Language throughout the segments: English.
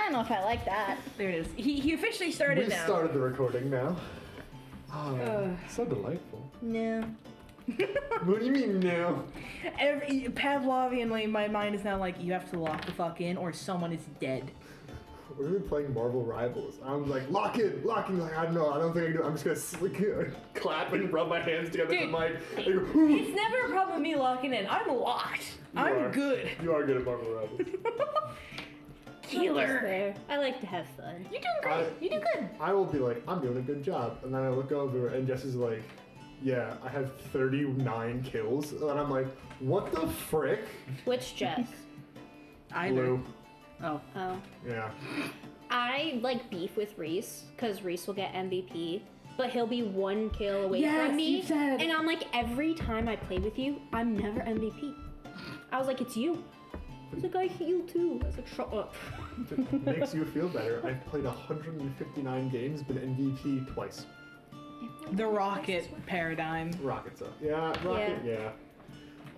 don't know if I like that. There it is. He officially started now. We started the recording now. Oh, so delightful. No. What do you mean no? Pavlovianly, my mind is now like, you have to lock the fuck in or someone is dead. We've been playing Marvel Rivals. I'm like, lock in. Like, I don't know. I don't think I can do it. I'm just going to clap and rub my hands together Dude, with the mic. It's never a problem with me locking in. I'm locked. I'm good. You are good at Marvel Rivals. Killer. I like to have fun. You're doing great. You do good. I will be like, I'm doing a good job. And then I look over and Jess is like, yeah, I have 39 kills. And I'm like, what the frick? Which Jess? Blue. Oh. Oh. Yeah. I like beef with Reese, because Reese will get MVP, but he'll be 1 kill away Yes, from me. you said. And I'm like, every time I play with you, I'm never MVP. I was like, it's you. I was like, I heal too. I was like, shut up. If it makes you feel better, I've played 159 games, been MVP twice. The rocket paradigm. Rocket's up. Yeah, Rocket, yeah.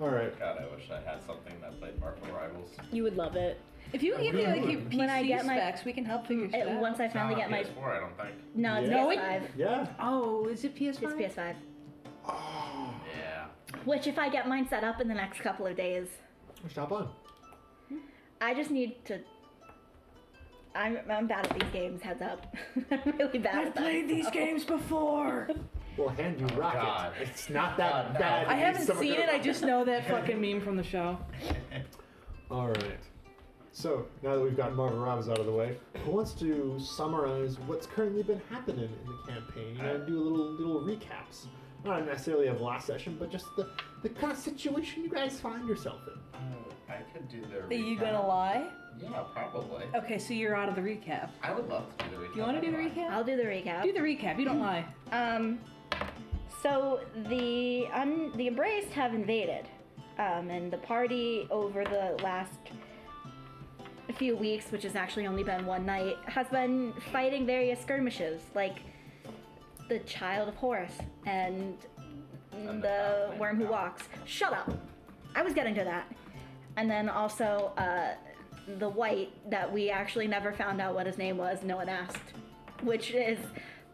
Alright. God, I wish I had something that played Marvel Rivals. You would love it. If you give me like your PC When I get my- specs, we can help figure shit out. Once I It's finally not get my... PS4, I don't think. No, it's Yeah. PS5. Yeah. Oh, is it PS5? It's PS5. Oh. Yeah. Which, if I get mine set up in the next couple of days, Stop on. I just need to... I'm bad at these games, heads up. I'm really bad I've at them. played these games before. We'll hand you Rocket. God. It's not that God, no. bad. I haven't Someone seen gonna- it, I just know that fucking meme from the show. Alright. So, now that we've got Marvel Rivals out of the way, who wants to summarize what's currently been happening in the campaign? Do a little recaps. Not necessarily of last session, but just the kind of situation you guys find yourself in. I could do the Are you recap. gonna lie? Yeah, probably. Okay, so you're out of the recap. I would love to do the recap. You wanna do the I don't mind. recap? I'll do the recap. Do the recap, you don't lie. So the Embraced have invaded, and the party over the last few weeks, which has actually only been one night, has been fighting various skirmishes, like the Child of Horus and And the Pathfinder Worm Who Path. Walks. Shut up! I was getting to that. And then also the Wight that we actually never found out what his name was. No one asked, which is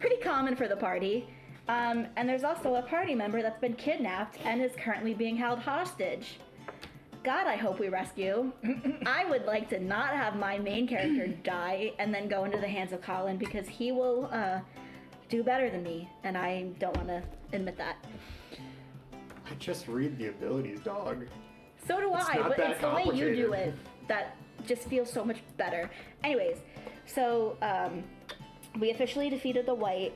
pretty common for the party. And there's also a party member that's been kidnapped and is currently being held hostage. God, I hope we rescue. I would like to not have my main character die and then go into the hands of Collin, because he will do better than me, and I don't want to admit that. I just read the abilities, dog. So do It's I, not but that it's the way you do complicated. it that just feels so much better. Anyways, so we officially defeated the Wight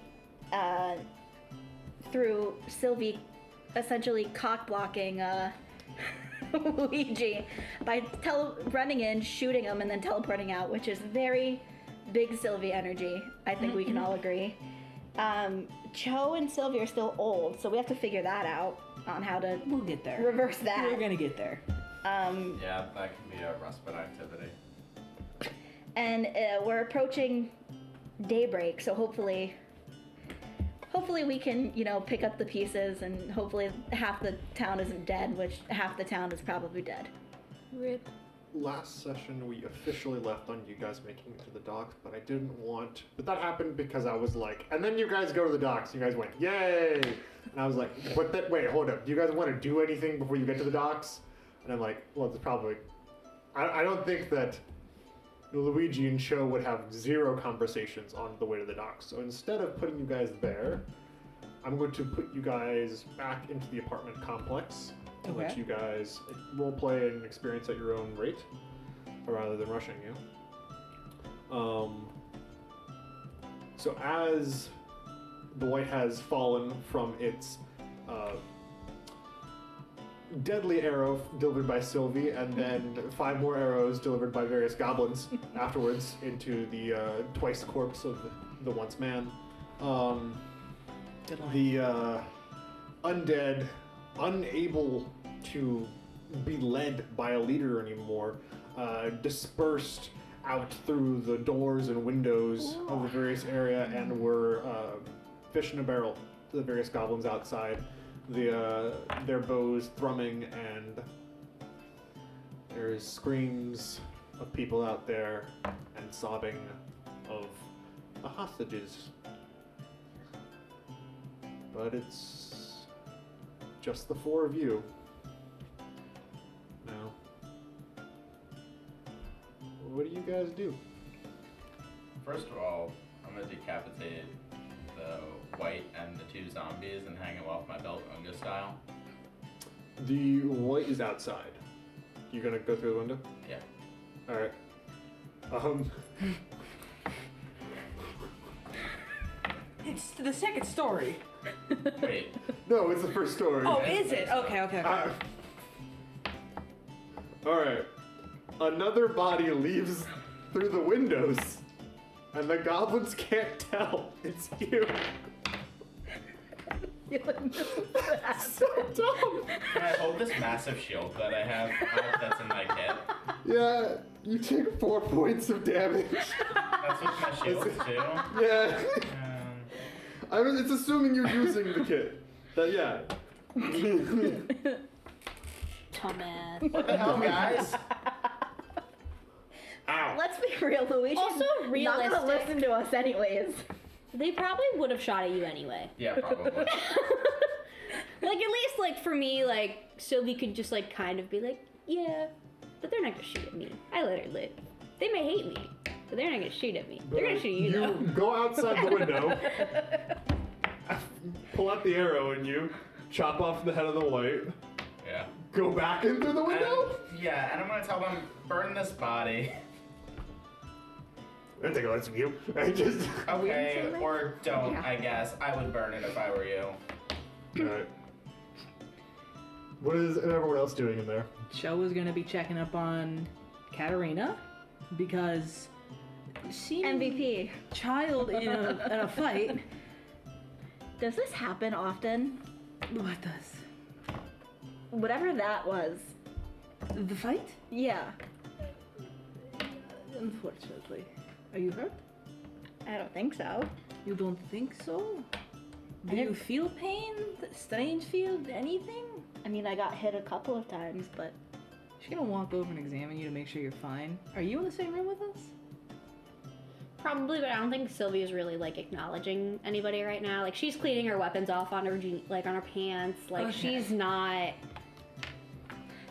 through Sylvie essentially cock blocking Luigi by running in, shooting him, and then teleporting out, which is very big Sylvie energy. I think we can all agree. Cho and Sylvie are still old, so we have to figure that out on how to We'll get there. reverse that. We're gonna get there. Yeah, that can be a respite activity. And we're approaching daybreak, so hopefully we can, pick up the pieces, and hopefully half the town isn't dead, which half the town is probably dead. Rip. Last session we officially left on you guys making it to the docks, but I didn't want... But that happened because I was like, and then you guys go to the docks, you guys went, yay! And I was like, wait, hold up, do you guys want to do anything before you get to the docks? And I'm like, well, it's probably... I don't think that Luigi and Shea would have zero conversations on the way to the docks. So instead of putting you guys there, I'm going to put you guys back into the apartment complex. To let Okay. you guys roleplay and experience at your own rate, rather than rushing you. So as the Wight has fallen from its deadly arrow delivered by Sylvie, and then 5 more arrows delivered by various goblins afterwards into the twice corpse of the once man, the undead, unable to be led by a leader anymore, dispersed out through the doors and windows of the various area, and were fish in a barrel to the various goblins outside, their bows thrumming, and there's screams of people out there, and and sobbing of the hostages. But it's just the four of you. Now, what do you guys do? First of all, I'm gonna decapitate the Wight and the two zombies and hang them off my belt Unga style. The Wight is outside. You gonna go through the window? Yeah. Alright. It's the second story. Wait. No, it's the first story. Oh, is it? Okay. Alright. Another body leaves through the windows, and the goblins can't tell it's you. So dumb. Can I hold this massive shield that I have that's in my kit? Yeah, you take 4 points of damage. That's with my shield too. Yeah. Um, It's assuming you're using the kit. Yeah. Dumbass. what the hell, guys? Ow. Let's be real, Luigi. Also Not gonna realistic. listen to us anyways. They probably would have shot at you anyway. Yeah, probably. Like, at least, like, for me, like, Sylvie could just, like, kind of be like, yeah, but they're not gonna shoot at me. I let her live. They may hate me, but they're not gonna shoot at me. They're gonna shoot you, though. Go outside the window, pull out the arrow, and you chop off the head of the Wight. Yeah. Go back in through the window? And I'm gonna tell them, burn this body. I think that's you. I just. Okay, or don't, Yeah. I guess. I would burn it if I were you. Alright. What is everyone else doing in there? Shea is gonna be checking up on Katarina because she MVP. child in a fight. Does this happen often? What does? Whatever that was. The fight? Yeah. Unfortunately. Are you hurt? I don't think so. You don't think so? I Do you didn't- feel pain? Strange feel? Anything? I mean, I got hit a couple of times, but She's gonna walk over and examine you to make sure you're fine. Are you in the same room with us? Probably, but I don't think Sylvie is really, like, acknowledging anybody right now. Like, she's cleaning her weapons off on her, on her pants. Like, Okay. she's not...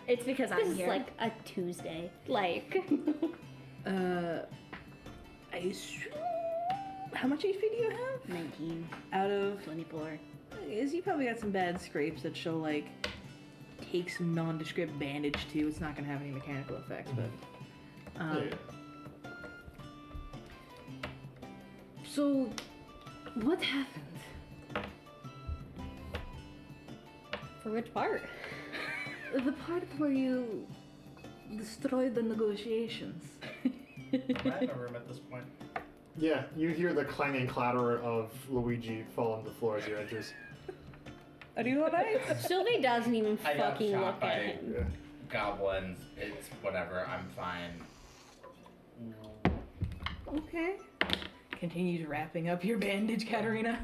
it's because This I'm is, here. like, a Tuesday. Like... I assume... How much HP do you have? 19, Out of... 24. Is you probably got some bad scrapes that she'll, like, take some nondescript bandage to. It's not gonna have any mechanical effects, but... So, what happened? For which part? The part where you destroyed the negotiations. Am I in a room at this point? Yeah, you hear the clanging clatter of Luigi fall on the floor as you enters. Are you alright? Sylvie doesn't even I got fucking shot look by- at him. Yeah. Goblins, it's whatever, I'm fine. Okay. Continues wrapping up your bandage, Katarina.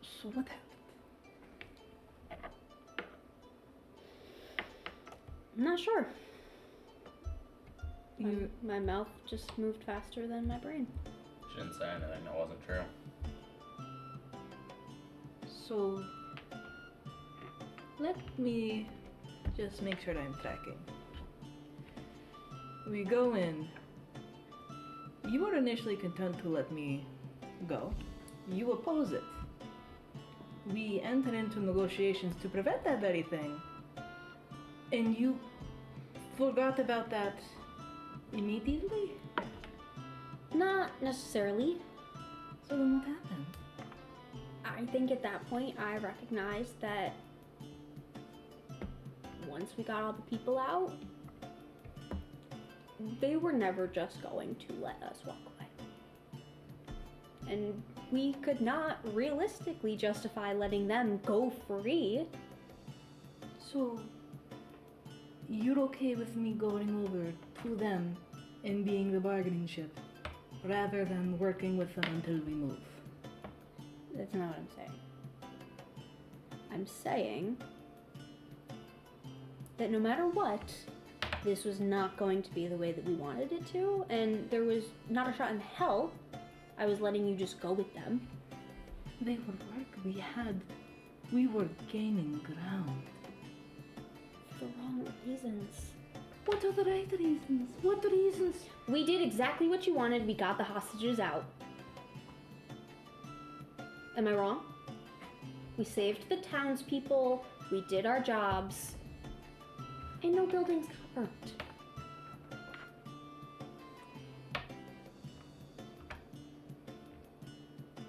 So what happened? I'm not sure. You, My mouth just moved faster than my brain. Shouldn't say anything that wasn't true. so let me just make sure that I'm tracking. We go in. You were initially content to let me go. You oppose it. We enter into negotiations to prevent that very thing. And you forgot about that immediately? Not necessarily. So then what happened? I think at that point I recognized that once we got all the people out, they were never just going to let us walk away. And we could not realistically justify letting them go free. So, you're okay with me going over to them and being the bargaining chip, rather than working with them until we move? That's not what I'm saying. I'm saying that no matter what, this was not going to be the way that we wanted it to, and there was not a shot in hell I was letting you just go with them. They were work. We were gaining ground. For the wrong reasons. What are the right reasons? What reasons? We did exactly what you wanted. We got the hostages out. Am I wrong? We saved the townspeople. We did our jobs. And no buildings got burnt.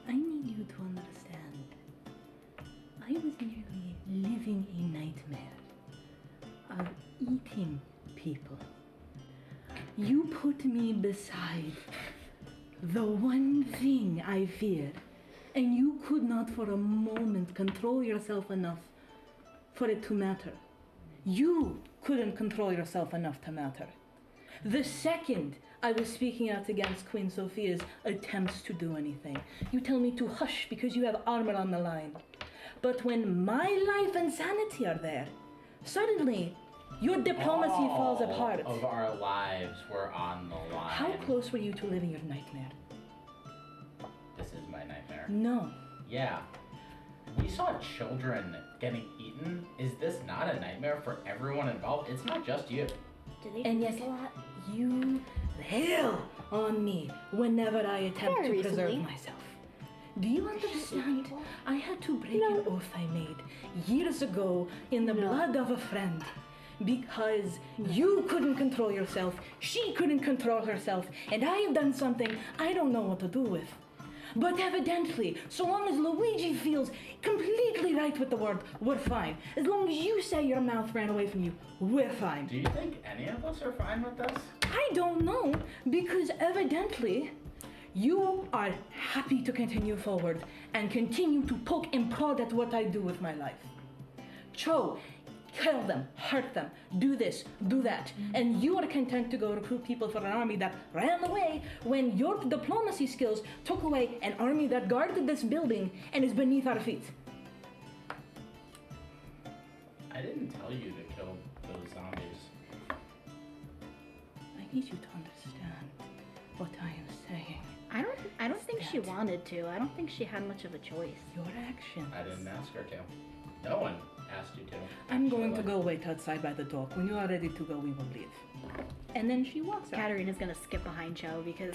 I need you to understand. I was merely living a nightmare of eating people. You put me beside the one thing I fear, and you could not for a moment control yourself enough for it to matter. You couldn't control yourself enough to matter. The second I was speaking out against Queen Sophia's attempts to do anything, you tell me to hush because you have armor on the line. But when my life and sanity are there, suddenly your diplomacy falls apart. Of our lives were on the line. How close were you to living your nightmare? This is my nightmare. No. Yeah. We saw children getting eaten. Is this not a nightmare for everyone involved? It's not just you. Do they And do yet this a lot? you hail on me whenever I attempt Very to preserve recently. myself. Do you understand? I had to break an oath I made years ago in the blood of a friend. Because you couldn't control yourself, she couldn't control herself, and I have done something I don't know what to do with. But evidently, so long as Luigi feels completely right with the world, we're fine. As long as you say your mouth ran away from you, we're fine. Do you think any of us are fine with this? I don't know, because evidently you are happy to continue forward and continue to poke and prod at what I do with my life. Cho, kill them, hurt them, do this, do that. And you are content to go recruit people for an army that ran away when your diplomacy skills took away an army that guarded this building and is beneath our feet. I didn't tell you to kill those zombies. I need you to understand what I am saying. I don't think she wanted to. I don't think she had much of a choice. Your actions. I didn't ask her to. No one asked you to. I'm going to Actually. go wait outside by the dock. When you are ready to go, we will leave. And then she walks out. Katarina's gonna skip behind Cho because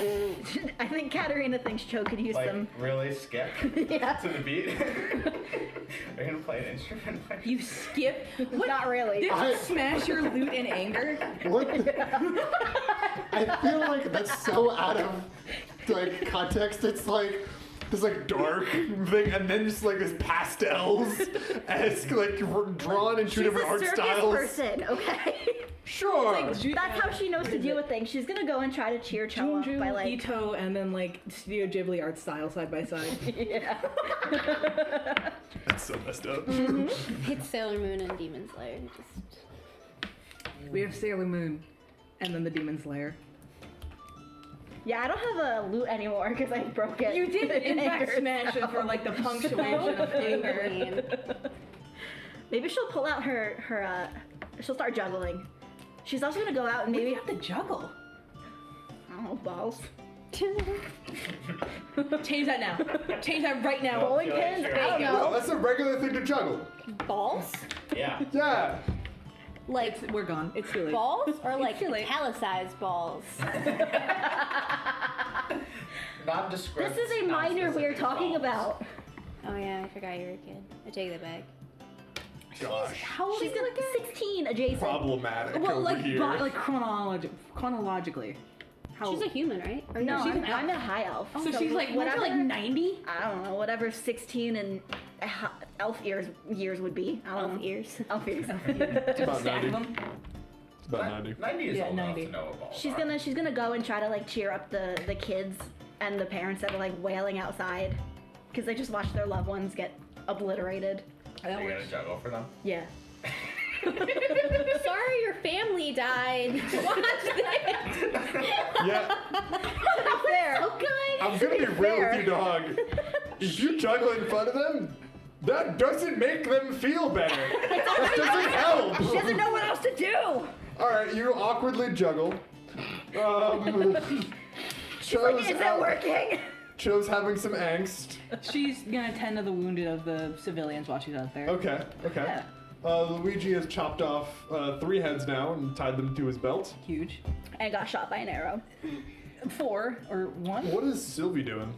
I think Katarina thinks Cho could use Like, some. really skip Yeah. to the beat? Are you gonna play an instrument? You skip? What? Not really. Did you smash your lute in anger? What? I feel like that's so out of like context. It's like this like dark thing, and then just like this pastels esque like drawn in two She's different a art circus styles. person, okay? Sure. That's how she knows to deal with things. She's gonna go and try to cheer Cho up Junju, by like. Ito, and then like Studio Ghibli art style side by side. Yeah. That's so messed up. It's Sailor Moon and Demon Slayer. Just... We have Sailor Moon, and then the Demon Slayer. Yeah, I don't have a lute anymore because I broke it. You did, in fact, anger, smash it for like the punctuation of anger. Maybe she'll pull out her she'll start juggling. She's also gonna go out and Maybe maybe you have to juggle. I don't know, balls. Change that now. Change that right now. Bowling Sure, pins? sure. I don't Well, know. that's a regular thing to juggle. Balls? Yeah. Yeah. Like We're gone. It's too late. balls or like too late. italicized balls? Nondescript. This is a minor we're nonspecific talking balls. about. Oh yeah, I forgot you were a kid. I take that back. Gosh. How old She's is it gonna again? 16 adjacent. Problematic Well, over like, here. like chronologically. How She's a human, right? Or No, she's an I'm a high elf. So she's like, what's her, like 90? I don't know, whatever 16 and elf years would be. I don't Elf know. ears. Elf ears. It's about Stack 90. them. It's about 90. 90 is Yeah, old 90. enough to know what balls She's are. gonna go and try to like cheer up the kids and the parents that are like wailing outside because they just watched their loved ones get obliterated. Are you gonna juggle for them? Yeah. Sorry, your family died. Watch this. Yeah. Fair. So good. I'm gonna be real Fair. with you, dog. If you juggle in front of them, that doesn't make them feel better. That doesn't help. She doesn't know what else to do. All right, you awkwardly juggle. Cho's Is it working? Cho's having some angst. She's gonna tend to the wounded of the civilians while she's out there. Okay. Yeah. Luigi has chopped off 3 heads now and tied them to his belt. Huge. And got shot by an arrow. 4 or 1. What is Sylvie doing?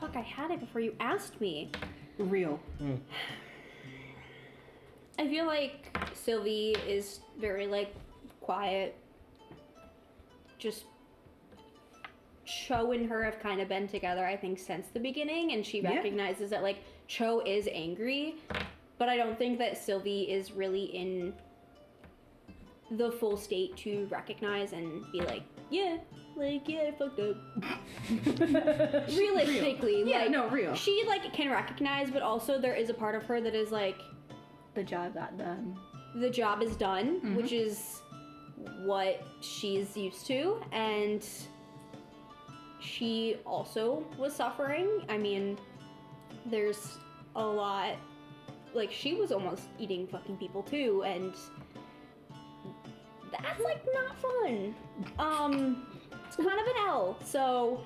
Fuck, I had it before you asked me. Real. I feel like Sylvie is very, like, quiet. Just Cho and her have kind of been together, I think, since the beginning, and she Yeah. recognizes that, like, Cho is angry, but I don't think that Sylvie is really in the full state to recognize and be like, yeah, I fucked up. Realistically, Yeah, like, no, real. she, like, can recognize, but also there is a part of her that is like, The job got done. the job is done, which is what she's used to, and she also was suffering. I mean, there's a lot, like, she was almost eating fucking people too, and that's, like, not fun. It's kind of an L, so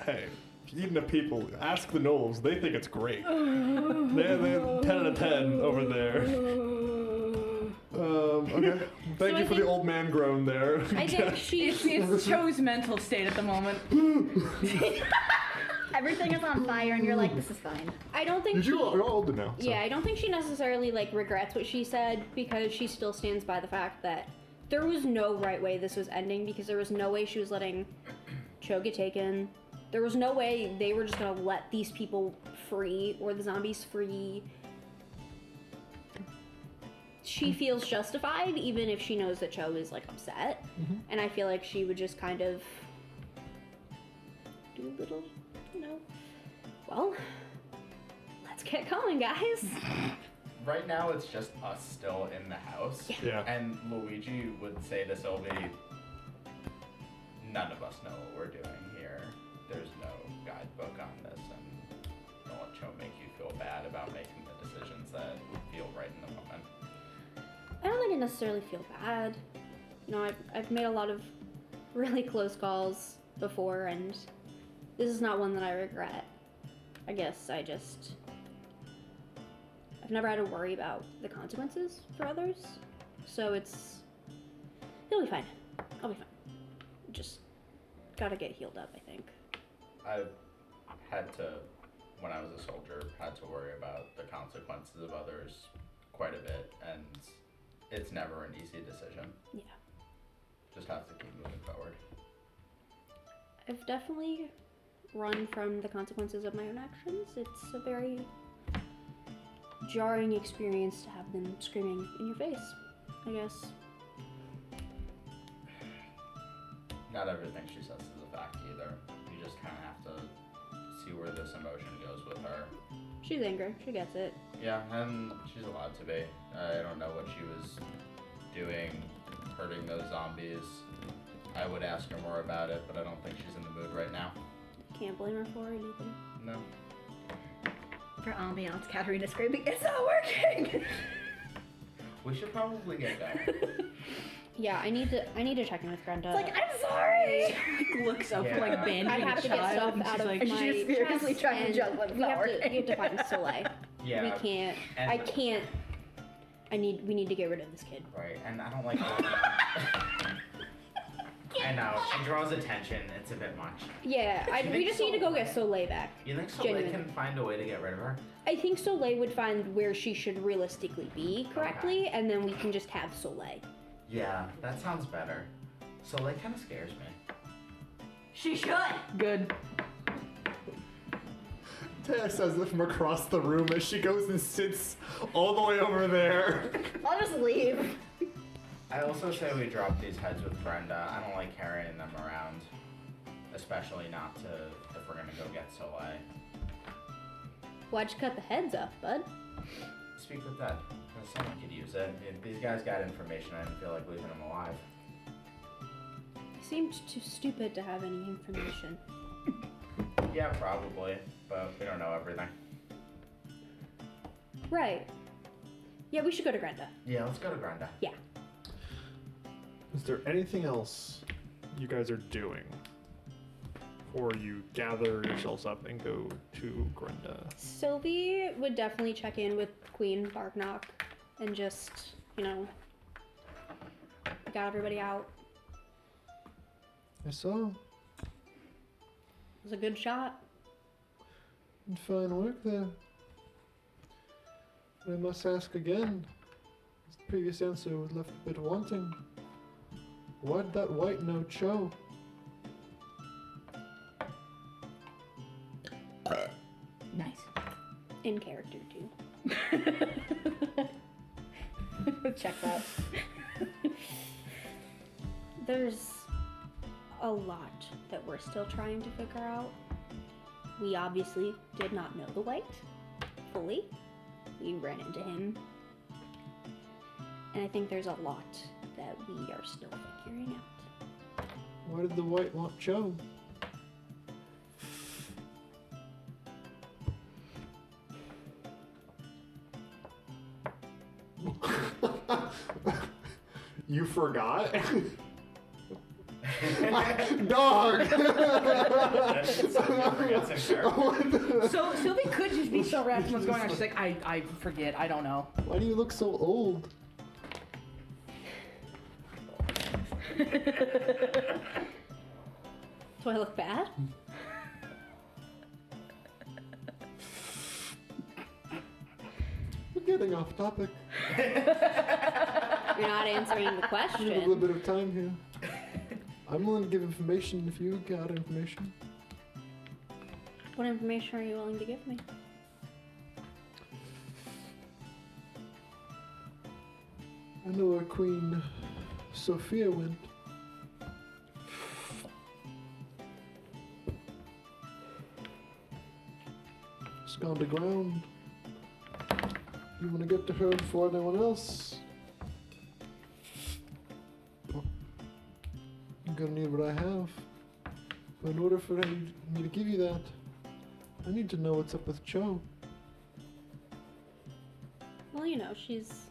Hey, eating up people, ask the Knowles. They think it's great. they're 10 out of 10 over there. Okay. Thank I you for think- the old man groan there. I think she's It's Cho's mental state at the moment. Everything is on fire, and you're like, this is fine. I don't think You're she, older now. So. yeah, I don't think she necessarily, like, regrets what she said, because she still stands by the fact that there was no right way this was ending, because there was no way she was letting Cho get taken. There was no way they were just gonna let these people free, or the zombies free. She feels justified, even if she knows that Cho is, like, upset. And I feel like she would just kind of do a little, you know, well, let's get going, guys. Right now, it's just us still in the house. Yeah. And Luigi would say to Sylvie, none of us know what we're doing here. There's no guidebook on this, and don't let Cho make you feel bad about making the decisions that feel right in the moment. I don't think I necessarily feel bad. You know, I've made a lot of really close calls before, and this is not one that I regret. I guess I've never had to worry about the consequences for others, so it'll be fine. I'll be fine. Just gotta get healed up, I think. I've had to, when I was a soldier, had to worry about the consequences of others quite a bit, and it's never an easy decision. Yeah. Just have to keep moving forward. I've definitely run from the consequences of my own actions. It's a very jarring experience to have them screaming in your face, I guess. Not everything she says is a fact either. You just kind of have to see where this emotion goes with her. She's angry. She gets it. Yeah, and she's allowed to be. I don't know what she was doing, hurting those zombies. I would ask her more about it, but I don't think she's in the mood right now. Can't blame her for it either. No. For ambiance, Katarina screaming, it's not working! We should probably get going. Yeah, I need to check in with Brenda. It's like, I'm sorry! Looks up Yeah. like bandaging I have to get child, stuff and out she's of like, And my she's furiously chest, trying to and juggle it, it's we not have to working. find Soleil. Yeah. We can't. And- I can't. We need to get rid of this kid. Right, and I don't like I know, she draws attention. It's a bit much. Yeah, You we think just need to go Soleil- get Soleil back. You think Soleil Genuine. can find a way to get rid of her? I think Soleil would find where she should realistically be correctly, and then we can just have Soleil. Yeah, that sounds better. Soleil kind of scares me. She should! good. Taya says it from across the room as she goes and sits all the way over there. I'll just leave. I also say we drop these heads with Brenda. I don't like carrying them around, especially not to if we're gonna go get Soleil. Why'd you cut the heads off, bud? Speak with that. Someone could use it. If these guys got information, I didn't feel like leaving them alive. He seemed too stupid to have any information. Yeah, probably. but we don't know everything. Right. Yeah, we should go to Grenda. Yeah, let's go to Grenda. Yeah. Is there anything else you guys are doing? Or you gather yourselves up and go to Grenda? Sylvie would definitely check in with Queen Barknock and just, got everybody out. I saw. It was a good shot. Fine work there. I must ask again. The previous answer was left a bit wanting. Why did that Wight know Cho? Nice. In character, too. Check that. There's a lot that we're still trying to figure out. We obviously did not know the Wight fully. We ran into him. And I think there's a lot that we are still figuring out. Why did the Wight want Cho? You forgot? Dog! So Sylvie could just be so wrapped in what's going on. She's like, I forget. I don't know. Why do you look so old? Do I look bad? We're getting off topic. You're not answering the We have a question. little bit of time here. I'm willing to give information if you got information. What information are you willing to give me? I know where Queen Sophia went. She's gone to ground. You want to get to her before anyone else? I'm gonna need what I have. But in order for me to give you that, I need to know what's up with Cho. Well, she's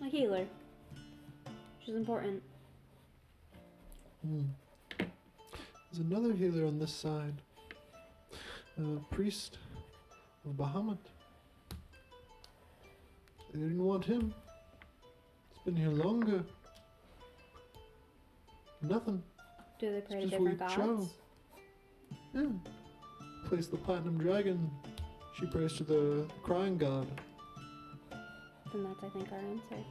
a healer. She's important. There's another healer on this side. A priest of Bahamut. They didn't want him. He's been here longer. Nothing. Do they pray to Just different with Cho. gods? Yeah. Place the platinum dragon. She prays to the crying god. Then that's, I think, our answer.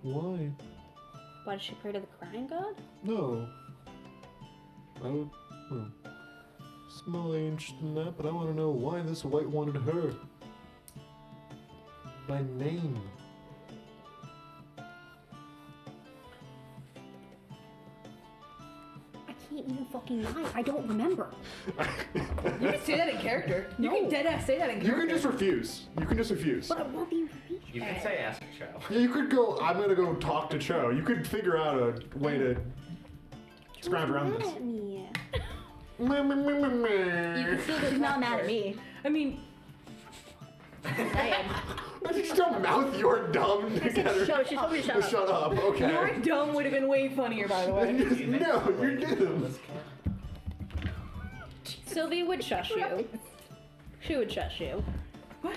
Why? Why does she pray to the crying god? No. I would. Smallly interested in that, but I want to know why this Wight wanted her. By name. I can't even fucking lie. I don't remember. You can say that in character. You can deadass say that in You character. can just refuse. You can just refuse. But I want the information. You can say ask Cho. Yeah, you could go, I'm gonna go talk to Cho. You could figure out a way to scrounge around Mad this. at me. You can still She's not mad at me. I mean, Saying. Just don't mouth your dumb together. She told me to shut up. Shut up, okay. your dumb would have been way funnier, by the way. No, you didn't. Sylvie would shush you. She would shush you. What?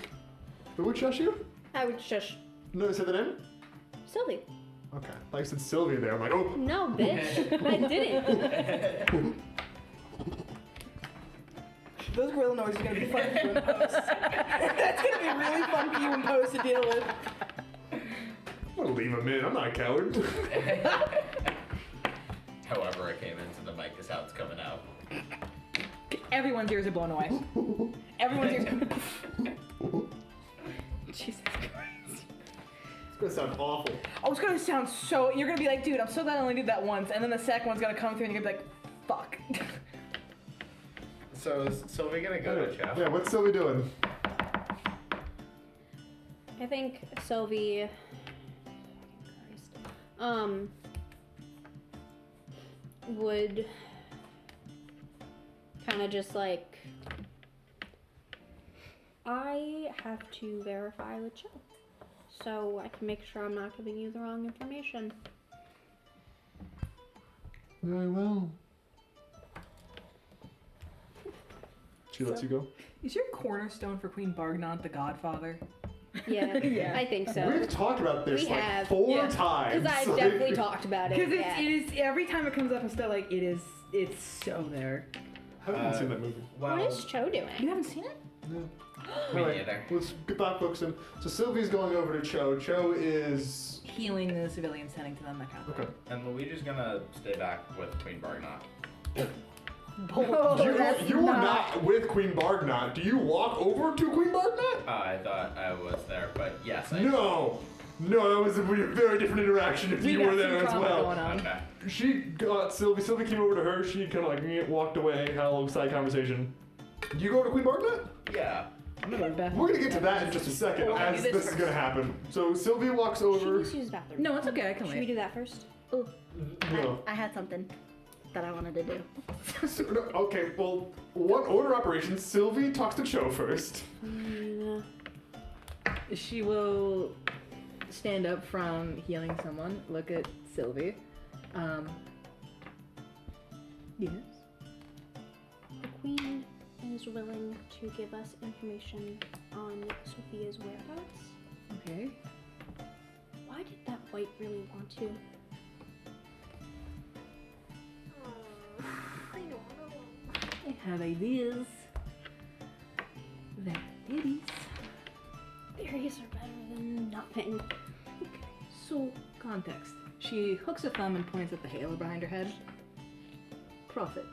Who would shush you? I would shush No, say the name? Sylvie. Okay. Like I said Sylvia there. I'm like, oh. No, bitch. I didn't. Those gorilla noises are gonna be fun for you in post. That's gonna be really fun for you in post to deal with. I'm gonna leave him in. I'm not a coward. However it came into the mic is how it's coming out. Everyone's ears are blown away. Everyone's ears are... Jesus Christ. It's gonna sound awful. Oh, it's gonna sound so... You're gonna be like, dude, I'm so glad I only did that once. And then the second one's gonna come through and you're gonna be like, fuck. So is Sylvie gonna go to Cho? Yeah, what's Sylvie doing? I think Sylvie. Would kind of just like I have to verify with Joe, so I can make sure I'm not giving you the wrong information. Very well. She lets you go? Is your cornerstone for Queen Bargnant the Godfather? Yeah, Yeah. I think so. We've talked about this We like have. 4 Yeah. times. Because I've like- definitely talked about it. Because Yeah. it is every time it comes up, I'm still like, it's so there. I haven't seen that movie. Well, What is Cho doing? You haven't seen it? No. me Alright, neither. let's get back, folks. In. So Sylvie's going over to Cho. Cho is... Healing the civilians, tending to them, that kind of thing. Okay. And Luigi's gonna stay back with Queen Bargnot. you are not with Queen Bargnot. Do you walk over to Queen Bargnot? I thought I was there, but yes, I No! No, that was a very different interaction if you were there as well. Going on. Okay. She got Sylvie. Sylvie came over to her. She kind of like walked away, had a little side conversation. You go to Queen Bargnot? Yeah. I'm gonna go to the bathroom. We're gonna get to that in just a second Well, I'll as do this this is gonna happen. So Sylvie walks over. She needs to use the bathroom. No, it's okay. I can Should we wait. do that first? No. I had something that I wanted to do. No, okay, well, what order operations? Sylvie talks to Cho first. She will stand up from healing someone, look at Sylvie. Yes. The Queen is willing to give us information on Sophia's whereabouts. Okay. Why did that Wight really want to? I have ideas. There it is. Theories are better than nothing. So, context. She hooks a thumb and points at the halo behind her head. Profit.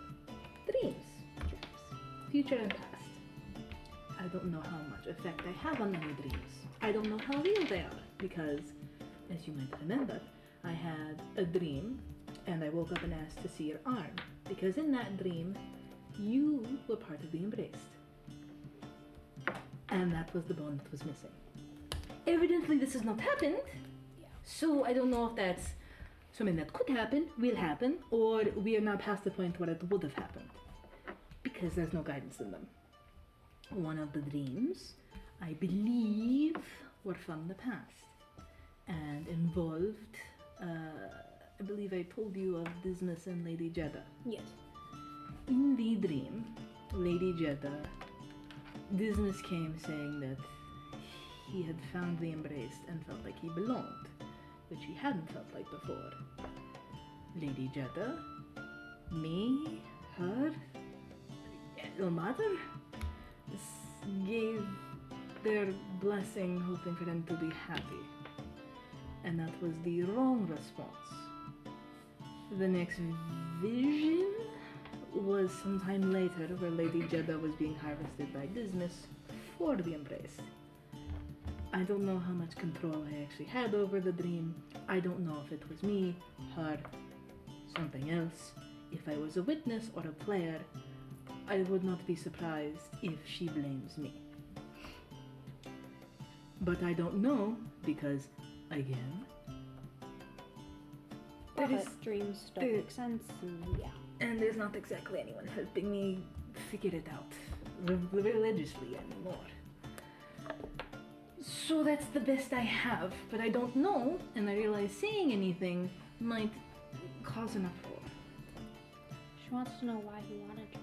Dreams. Future and past. I don't know how much effect I have on my dreams. I don't know how real they are because, as you might remember, I had a dream and I woke up and asked to see your arm because in that dream, you were part of the embraced. And that was the bone that was missing. Evidently, this has not happened. So I don't know if that's something that could happen, will happen, or we are now past the point where it would have happened. Because there's no guidance in them. One of the dreams, I believe, were from the past. And involved, I believe I told you of Dismas and Lady Jeddah. Yes. In the dream, Lady Jeddah, Dismas came saying that he had found the embraced and felt like he belonged, which he hadn't felt like before. Lady Jeddah, me, her, no matter, gave their blessing hoping for him to be happy. And that was the wrong response. The next vision was sometime later where Lady Jeddah was being harvested by Dismas for the embrace. I don't know how much control I actually had over the dream. I don't know if it was me, her, something else. If I was a witness or a player, I would not be surprised if she blames me. But I don't know because, again, there is, Dreams don't there- make sense, and yeah. and there's not exactly anyone helping me figure it out religiously anymore. So that's the best I have, but I don't know, and I realize saying anything might cause an uproar. She wants to know why he wanted her.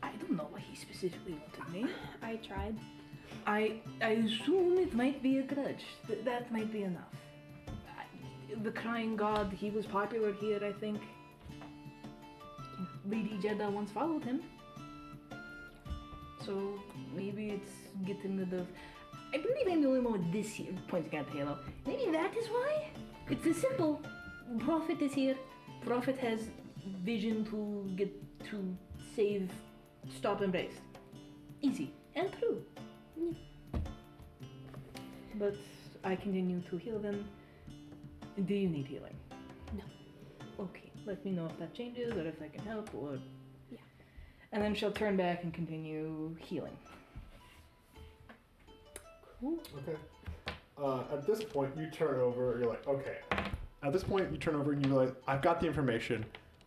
I don't know why he specifically wanted me. I tried. I assume it might be a grudge. That might be enough. The crying god, he was popular here, I think. Lady Jeddah once followed him. So maybe it's getting rid of... I believe I'm the only one with this here, pointing at the halo. Maybe that is why? It's as simple. Prophet is here. Prophet has vision to get to save, stop embraced. Easy and true. But I continue to heal them. Do you need healing? No. Okay, let me know if that changes or if I can help or... Yeah. And then she'll turn back and continue healing. Cool. Okay. At this point, you turn over. You're like, okay. At this point, you turn over and you realize, I've got the information.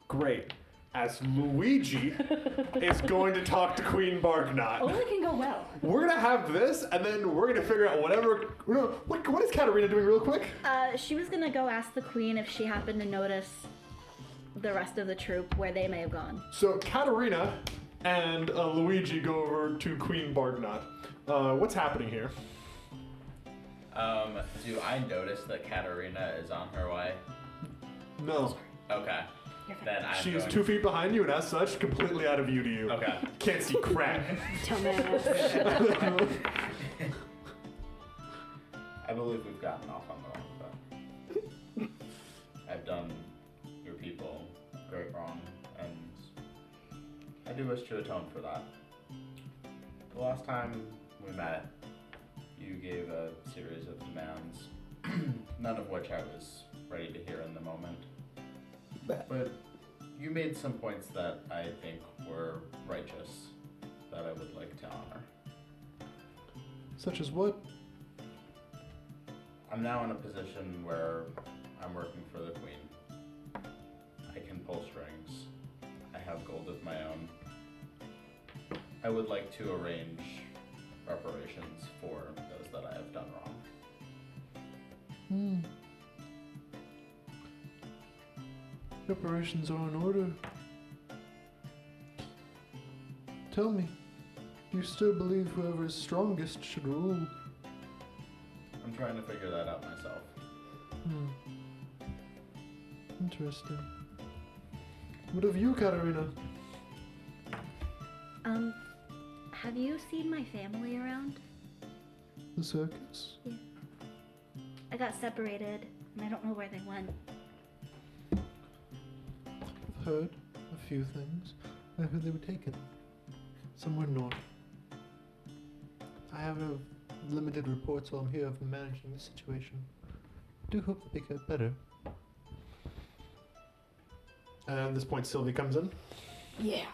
Great. as Luigi is going to talk to Queen Barknot. Only can go well. We're gonna have this, and then we're gonna figure out whatever. What is Katarina doing, real quick? She was gonna go ask the queen if she happened to notice the rest of the troop where they may have gone. So Katarina and Luigi go over to Queen Barknot. What's happening here? Do I notice that Katarina is on her way? No. Okay. Then I'm She is going 2 feet behind you, and as such, completely out of view to you. Okay. Can't see crap. Dumbass. I believe we've gotten off on the wrong foot. I've done your people great wrong, and I do wish to atone for that. The last time we met, you gave a series of demands, none of which I was ready to hear in the moment. But you made some points that I think were righteous, that I would like to honor. Such as what? I'm now in a position where I'm working for the Queen. I can pull strings. I have gold of my own. I would like to arrange reparations for those that I have done wrong. Reparations are in order. Tell me, do you still believe whoever is strongest should rule? I'm trying to figure that out myself. Interesting. What of you, Katarina? Have you seen my family around? The circus? Yeah. I got separated, and I don't know where they went. I've heard a few things. I heard they were taken. Somewhere north. I have limited reports while I'm here of managing the situation. I do hope that they get better. And at this point, Sylvie comes in. Yeah.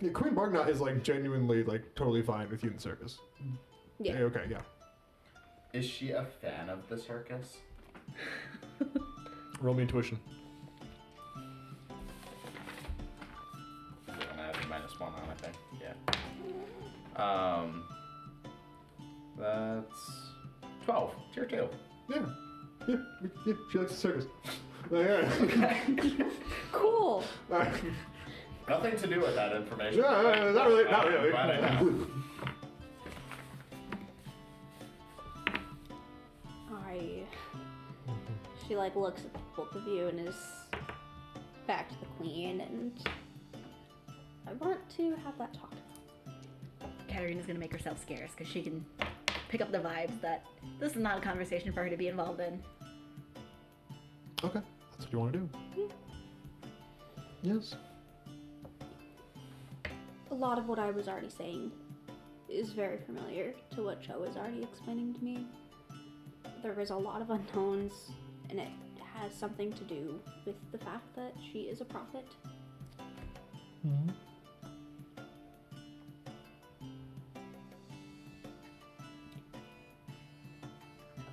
Yeah, Queen Barknot is like genuinely like totally fine with you in the circus. Yeah. Okay, yeah. Is she a fan of the circus? Roll me intuition. I'm gonna have a -1 on, I think. Yeah. That's 12. Tier 2. Yeah. Yeah, she likes the circus. Yeah. Cool. Nothing to do with that information. Yeah, not really. Not I'm really. glad I know. She like looks at both of you and is back to the queen, and I want to have that talk. Katarina's gonna make herself scarce because she can pick up the vibes that this is not a conversation for her to be involved in. Okay, that's what you want to do. Yes. A lot of what I was already saying is very familiar to what Joe was already explaining to me. There is a lot of unknowns, and it has something to do with the fact that she is a prophet. Mm-hmm.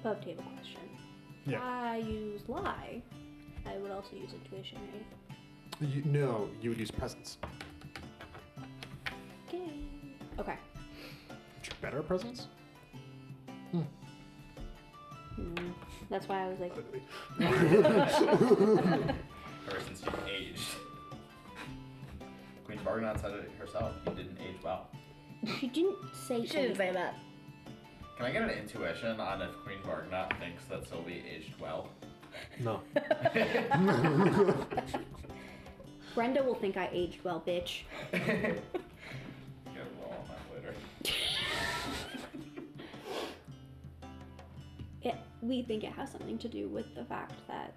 Above table question. Yeah. I use lie. I would also use intuition, right? No, you would use presence. Okay. Okay. Better at presence? That's why I was like, Ever since you aged. Queen Barknot said it herself. You didn't age well. she didn't say She didn't say that. Can I get an intuition on if Queen Barknot thinks that Sylvie aged well? No. Brenda will think I aged well, bitch. Get a roll on that later. We think it has something to do with the fact that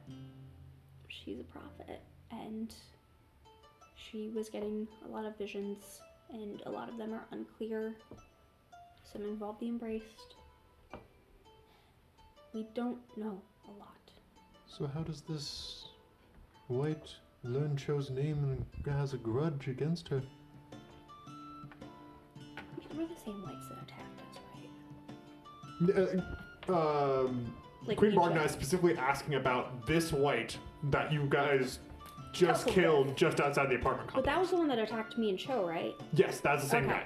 she's a prophet, and she was getting a lot of visions, and a lot of them are unclear. Some involve the embraced. We don't know a lot. So how does this Wight learn Cho's name and has a grudge against her? We're the same whites that attacked us, right? Like Queen each Barknot other. is specifically asking about this Wight that you guys just Couple killed just outside the apartment But complex. that was the one that attacked me and Cho, right? Yes, that's the same Okay. guy.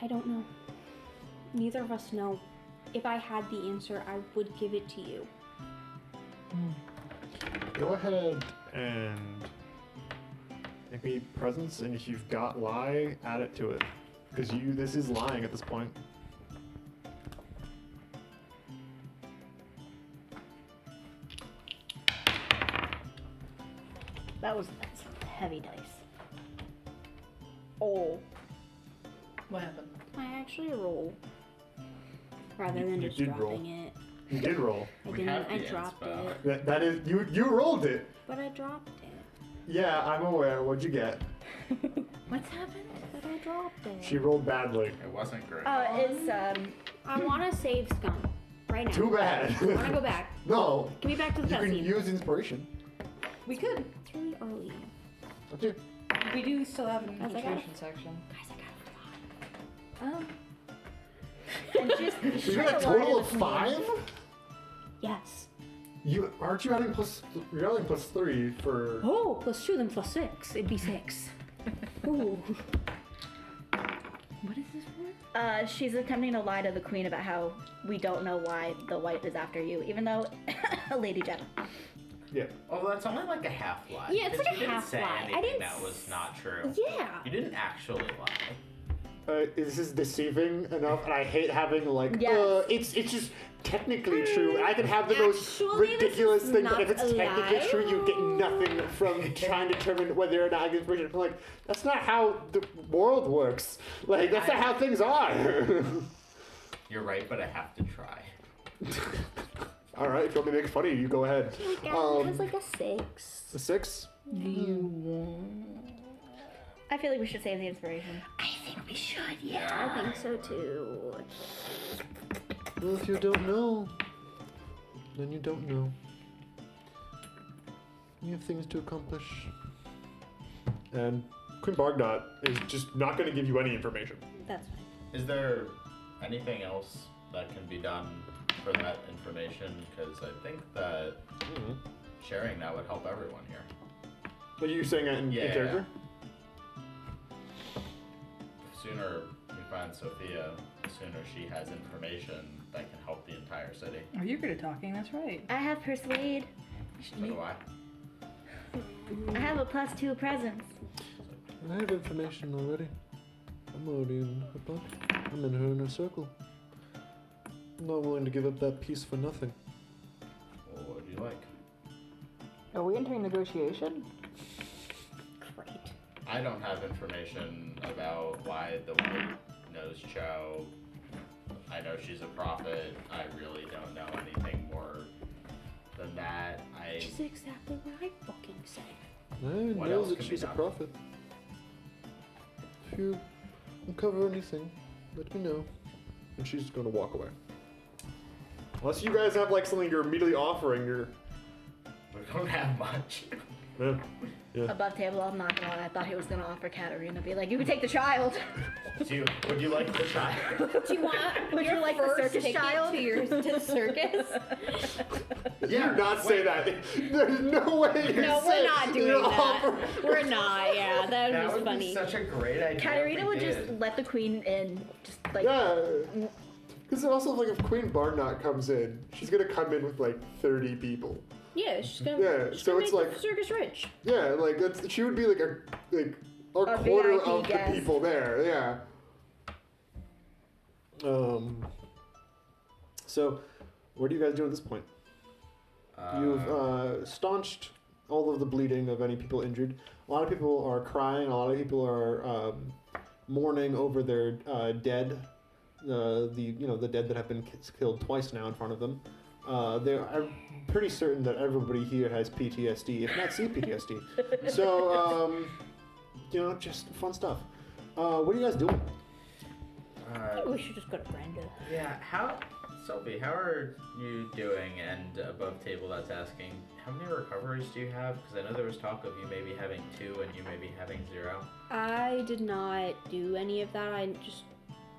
I don't know. Neither of us know. If I had the answer, I would give it to you. Go ahead and make me presence, and if you've got lie, add it to it. Because this is lying at this point. That's heavy dice. Oh. What happened? I actually roll. Rather than You just did dropping roll. it. You did roll. I We didn't. have I the dropped inspo. it. That is you rolled it. But I dropped it. Yeah, I'm aware. What'd you get? What's happened? But I dropped it. She rolled badly. It wasn't great. It's I want to save scum right now. Too bad. I want to go back. No. Give me back to the You can cutscene. use inspiration. We could. It's really early. Up to you. We do still have an Guys, I got administration section. Guys, I got a lot. and just You got a total of 5? Yes. Aren't you adding you're adding +3 for Oh, +2 then +6. It'd be 6. Ooh. What is this for? She's attempting to lie to the queen about how we don't know why the Wight is after you, even though Lady Jenna. Yeah. Oh, that's only like a half lie. Yeah, it's 'cause like a you didn't half say lie. I anything didn't that was not true. Yeah. You didn't actually lie. This is deceiving enough, and I hate having like, Yes. it's just technically true. And I can have the most Actually, this ridiculous is thing, but not if it's a technically lie. true, you get nothing from trying to determine whether or not I get inspiration. I'm like, that's not how the world works. Like, that's not how things are. You're right, but I have to try. All right, if you want me to make fun of you, you go ahead. It has like a 6. A 6? Do you want? I feel like we should save the inspiration. I think we should, yeah. I think so too. Well, if you don't know, then you don't know. You have things to accomplish. And Queen Bargnot is just not going to give you any information. That's fine. Is there anything else that can be done for that information? Because I think that sharing that would help everyone here. Are you saying that in Yeah. character? The sooner we find Sophia, the sooner she has information that can help the entire city. Oh, you're good at talking. That's right. I have persuade. So do I. I have a +2 presence. I have information already. I'm already in her book. I'm in her inner circle. I'm not willing to give up that piece for nothing. Well, what would you like? Are we entering negotiation? Great. I don't have information about why the Wight knows Cho. I know she's a prophet. I really don't know anything more than that. Which is exactly what I fucking said. I What know else that can be she's a done? prophet. If you uncover anything, let me know. And she's going to walk away. Unless you guys have like something you're immediately offering, you're. We don't have much. Yeah. Yeah. Above table, I'm not gonna lie. I thought he was gonna offer Katarina, be like, you can take the child. Would you like the child? Do you want Would your you like the first circus ticket child? to the circus? You do not say that. There's no way you No, say we're not doing you that. offer- We're not. Yeah, that That was would funny. be such a great idea. Katarina if we would just did. let the queen in, just like. Yeah. Because also, like, if Queen Bargnot comes in, she's gonna come in with like 30 people. Yeah, she's gonna. Yeah, she's so gonna it's make like- the circus rich. Yeah, like she would be like a A quarter VIP of guest. the people there. Yeah. So, what are you guys doing at this point? You've staunched all of the bleeding of any people injured. A lot of people are crying. A lot of people are mourning over their dead. The dead that have been killed twice now in front of them. I'm pretty certain that everybody here has PTSD, if not CPTSD. So, just fun stuff. What are you guys doing? I think we should just go to Brenda. Yeah, Sylvie, how are you doing? And above table that's asking, how many recoveries do you have? Because I know there was talk of you maybe having 2 and you maybe having 0. I did not do any of that. I just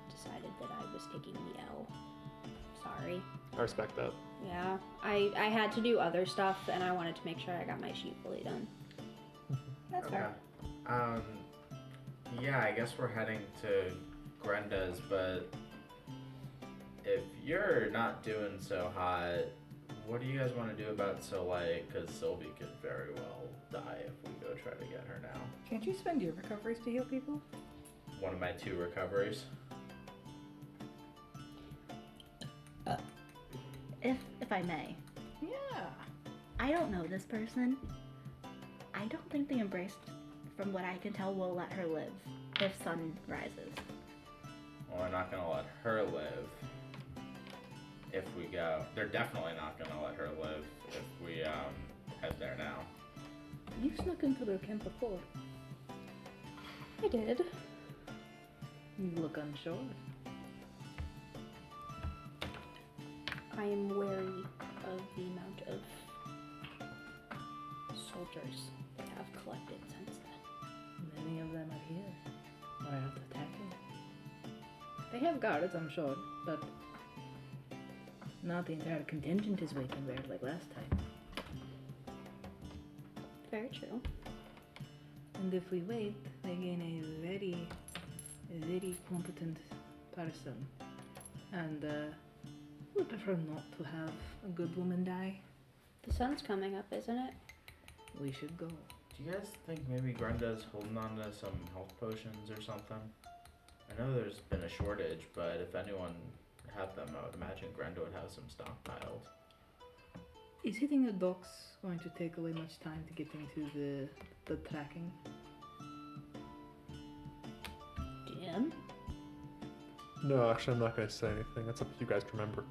decided that I was taking the L. So sorry. I respect that. Yeah, I had to do other stuff, and I wanted to make sure I got my sheet fully done. That's fair. Yeah, I guess we're heading to Grenda's, but if you're not doing so hot, what do you guys want to do about Soleil? Because Sylvie could very well die if we go try to get her now. Can't you spend your recoveries to heal people? One of my 2 recoveries. If I may, Yeah. I don't know this person. I don't think the embrace, from what I can tell, will let her live if sun rises. Well, we're not gonna let her live if we go. They're definitely not gonna let her live if we head there now. You snuck into their camp before. I did. You look unsure. I am wary of the amount of soldiers they have collected since then. Many of them are here. Or out attacking. They have guards, I'm sure, but not the entire contingent is waiting there like last time. Very true. And if we wait, they gain a very, very competent person. And we prefer not to have a good woman die. The sun's coming up, isn't it? We should go. Do you guys think maybe Grenda's holding on to some health potions or something? I know there's been a shortage, but if anyone had them, I would imagine Grenda would have some stockpiled. Is hitting the docks going to take away much time to get into the tracking? DM? No, actually, I'm not going to say anything. That's up to you guys to remember.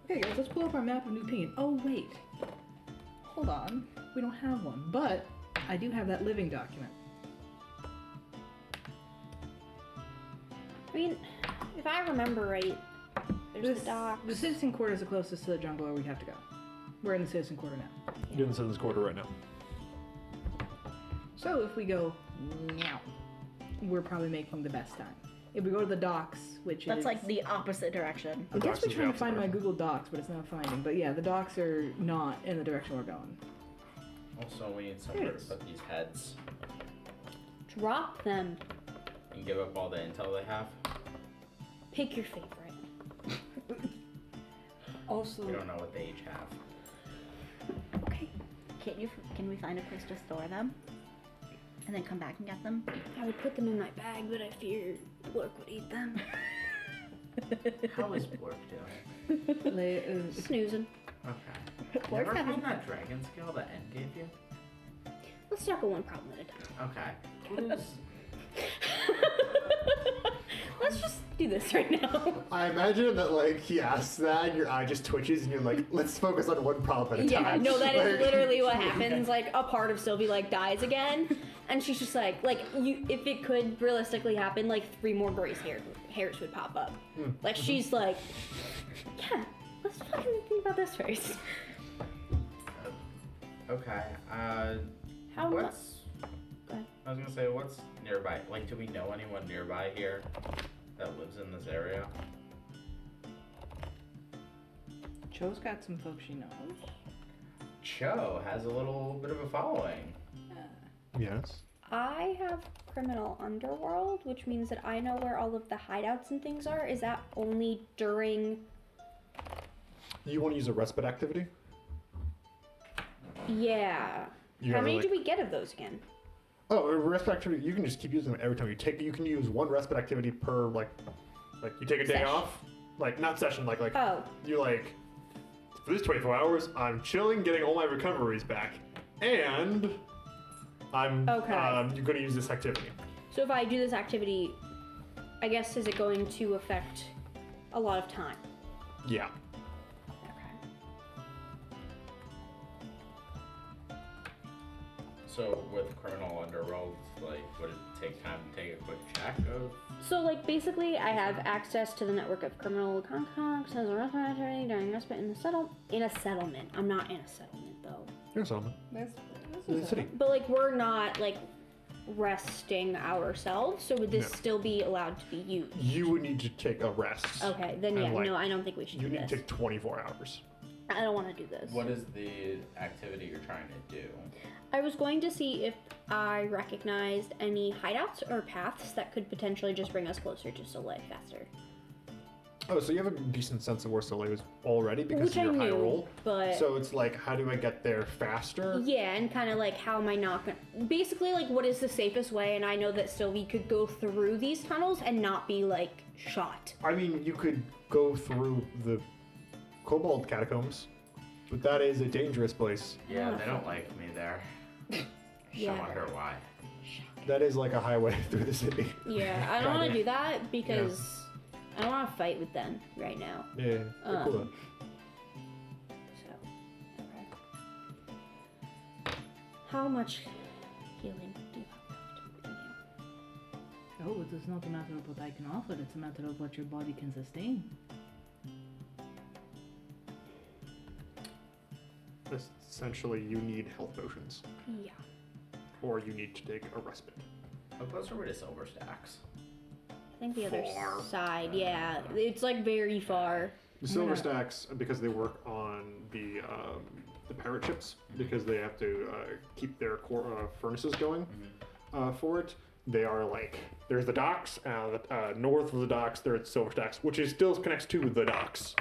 Okay guys, let's pull up our map of New Pinion. Oh wait. Hold on. We don't have one, but I do have that living document. I mean, if I remember right, there's the dock. The citizen quarter is the closest to the jungle where we have to go. We're in the citizen quarter now. You're in the Citizens Quarter right now. So if we go now, we're probably making the best time. If we go to the docks, which That's is like the opposite direction. I guess docks we're is the trying to opposite find my direction. Google Docs, but it's not finding. But yeah, the docks are not in the direction we're going. Also, we need somewhere to Yes. put these heads Drop them. and give up all the intel they have. Pick your favorite. Also, We don't know what they each have. Okay. Can we find a place to store them? And then come back and get them? I would put them in my bag, but I fear Blork would eat them. How is Blork doing? Snoozing. Okay. Blork's You ever having- find that dragon scale that N gave you? Let's tackle one problem at a time. Okay. What is... Let's just do this right now. I imagine that, like, he asks that, and your eye just twitches, and you're like, let's focus on one problem at a Yeah, time. no, that is Like- literally what happens. Like, a part of Sylvie, like, dies again, and she's just like, you, if it could realistically happen, like, 3 more Grace hairs would pop up. Like, she's like, yeah, let's fucking think about this first. Okay. How What's... Go ahead. I was gonna say, what's nearby? Like, do we know anyone nearby here that lives in this area? Cho's got some folks she knows. Cho has a little bit of a following. Yes. I have criminal underworld, which means that I know where all of the hideouts and things are. Is that only during... You want to use a respite activity? Yeah. You How have, many like- do we get of those again? Oh, a respite activity, you can just keep using them every time you take. You can use one respite activity per, like you take a day Session. off. Like, not session, like Oh. you like, for these 24 hours, I'm chilling, getting all my recoveries back. And I'm Okay. you're going to use this activity. So if I do this activity, I guess, is it going to affect a lot of time? Yeah. Okay. So with criminal underworld, like, would it take time to take a quick check of? So, like, basically, I have access to the network of criminal contacts as a respite activity during respite in a settlement. I'm not in a settlement, though. Here's something. This In the city. But, like, we're not, like, resting ourselves. So would this No. still be allowed to be used? You would need to take a rest. Okay, then And, yeah, like, no, I don't think we should You do need this. to take 24 hours. I don't want to do this. What is the activity you're trying to do? I was going to see if I recognized any hideouts or paths that could potentially just bring us closer to Soleil faster. Oh, so you have a decent sense of where Soleil is already because Which of your I high knew, roll. but So it's like, how do I get there faster? yeah, and kind of like how am I not gonna... Basically, like, what is the safest way? And I know that Sylvie could go through these tunnels and not be, like, shot. I mean, you could go through the Cobalt Catacombs, but that is a dangerous place. Yeah, they don't like me there. Yeah. I wonder why. That is like a highway through the city. Yeah, I don't want to Kinda. do that because I don't want to fight with them right now. Yeah, they're cool though. So, okay. How much healing do you have left in you? Oh, it is not a matter of what I can offer, it's a matter of what your body can sustain. Essentially, you need health potions, Yeah. or you need to take a respite. How close are we to Silver Stacks? I think the other Far. side, yeah. It's like very far. The silver stacks, because they work on the pirate ships, because they have to keep their core, furnaces going for it. They are like, there's the docks, north of the docks, there's silver stacks, which is still connects to the docks.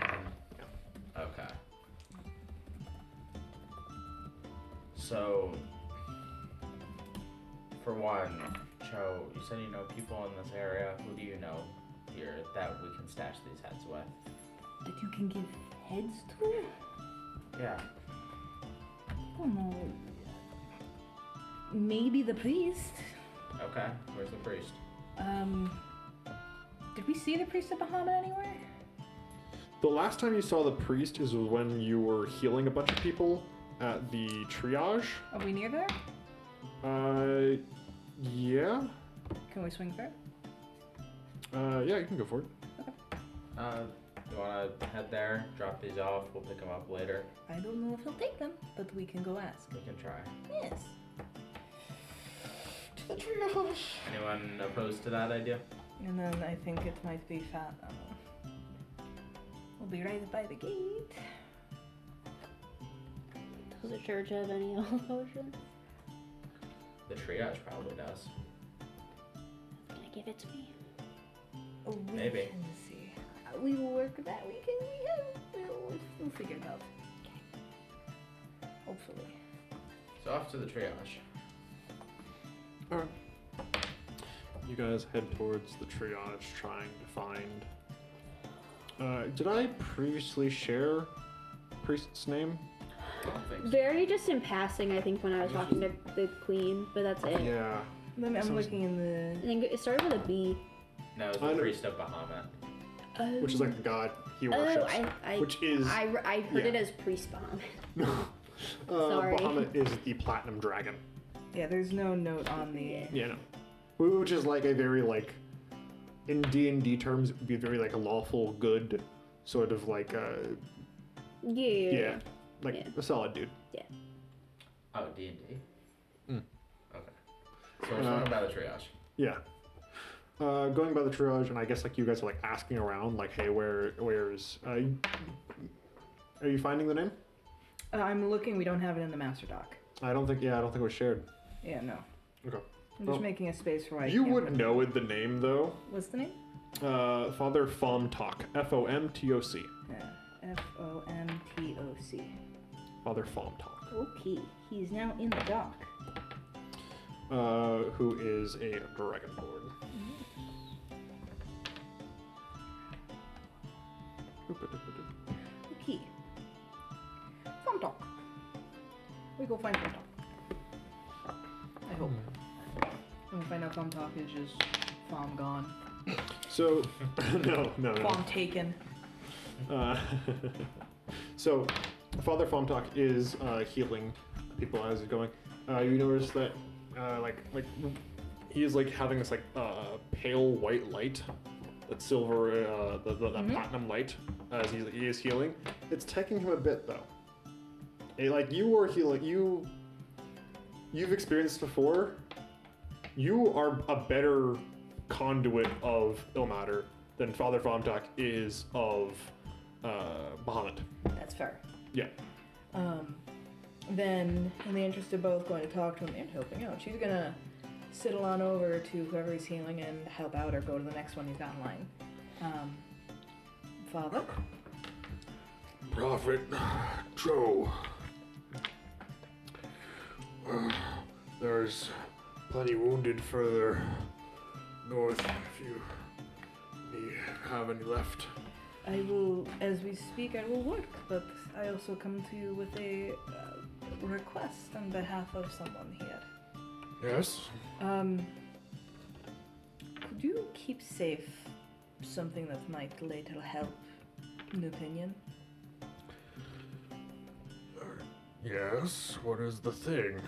Okay. So, for one, Cho, you said you know people in this area. Who do you know here that we can stash these heads with? That you can give heads to? Yeah. Oh no. Maybe the priest. Okay. Where's the priest? Did we see the priest of Bahamut anywhere? The last time you saw the priest is when you were healing a bunch of people at the triage. Are we near there? Yeah. Can we swing through? Yeah, you can go for it. You wanna head there, drop these off, we'll pick them up later. I don't know if he'll take them, but we can go ask. We can try. Yes. Anyone opposed to that idea? And then I think it might be fat. We'll be right by the gate. Does the church have any health potions? The triage probably does. Can I give it to me? Oh, we Maybe. can see. We will work with that. We'll figure it out. Hopefully. So off to the triage. Alright. You guys head towards the triage trying to find... did I previously share Priest's name? I don't think so. Very just in passing, I think, when I was talking to the queen, but that's it. Yeah. I'm Sounds- looking in the. I think it started with a B. No, it's I the know- priest of Bahamut. Oh. Which is like the god he Oh, worships. I which is... I heard yeah. it as priest bomb. Sorry. Bahamut is the platinum dragon. Yeah, there's no note on the. Yeah, no. Which is like a very like... In D&D terms, it would be very like a lawful good sort of like Yeah. like Yeah. a solid dude. Oh, D&D? Mm. Okay. So we're going by the triage. Yeah. Going by the triage, and I guess like you guys are like asking around, like, hey, where's? Are you finding the name? I'm looking. We don't have it in the master doc. I don't think it was shared. Yeah, no. Okay. I'm just Well, making a space for. You would know it, the name though. What's the name? Father Fomtoc. Fomtoc. Yeah. Fomtoc. Father Fomtoc. Okay. He's now in the dock. Who is a dragonborn. Okay. Fomtoc. We go find Fomtoc. I hope. And we find out Fomtoc is just Fom gone. So, no. Fom taken. So, Father Fomtoc is healing people as he's going. You notice that, like he is like having this like pale white light, that silver, that platinum light, as he is healing. It's taking him a bit though. Like you were healing, you've experienced before, you are a better conduit of Ilmater than Father Fomtak is of Bahamut. That's fair. Yeah. Then, in the interest of both going to talk to him and helping out, she's gonna sidle on over to whoever he's healing and help out or go to the next one he's got in line. Father? Prophet Joe. There's plenty wounded further north if you have any left. I will, as we speak, I will work, but I also come to you with a request on behalf of someone here. Yes? Could you keep safe something that might later help New Pinion? Yes? What is the thing?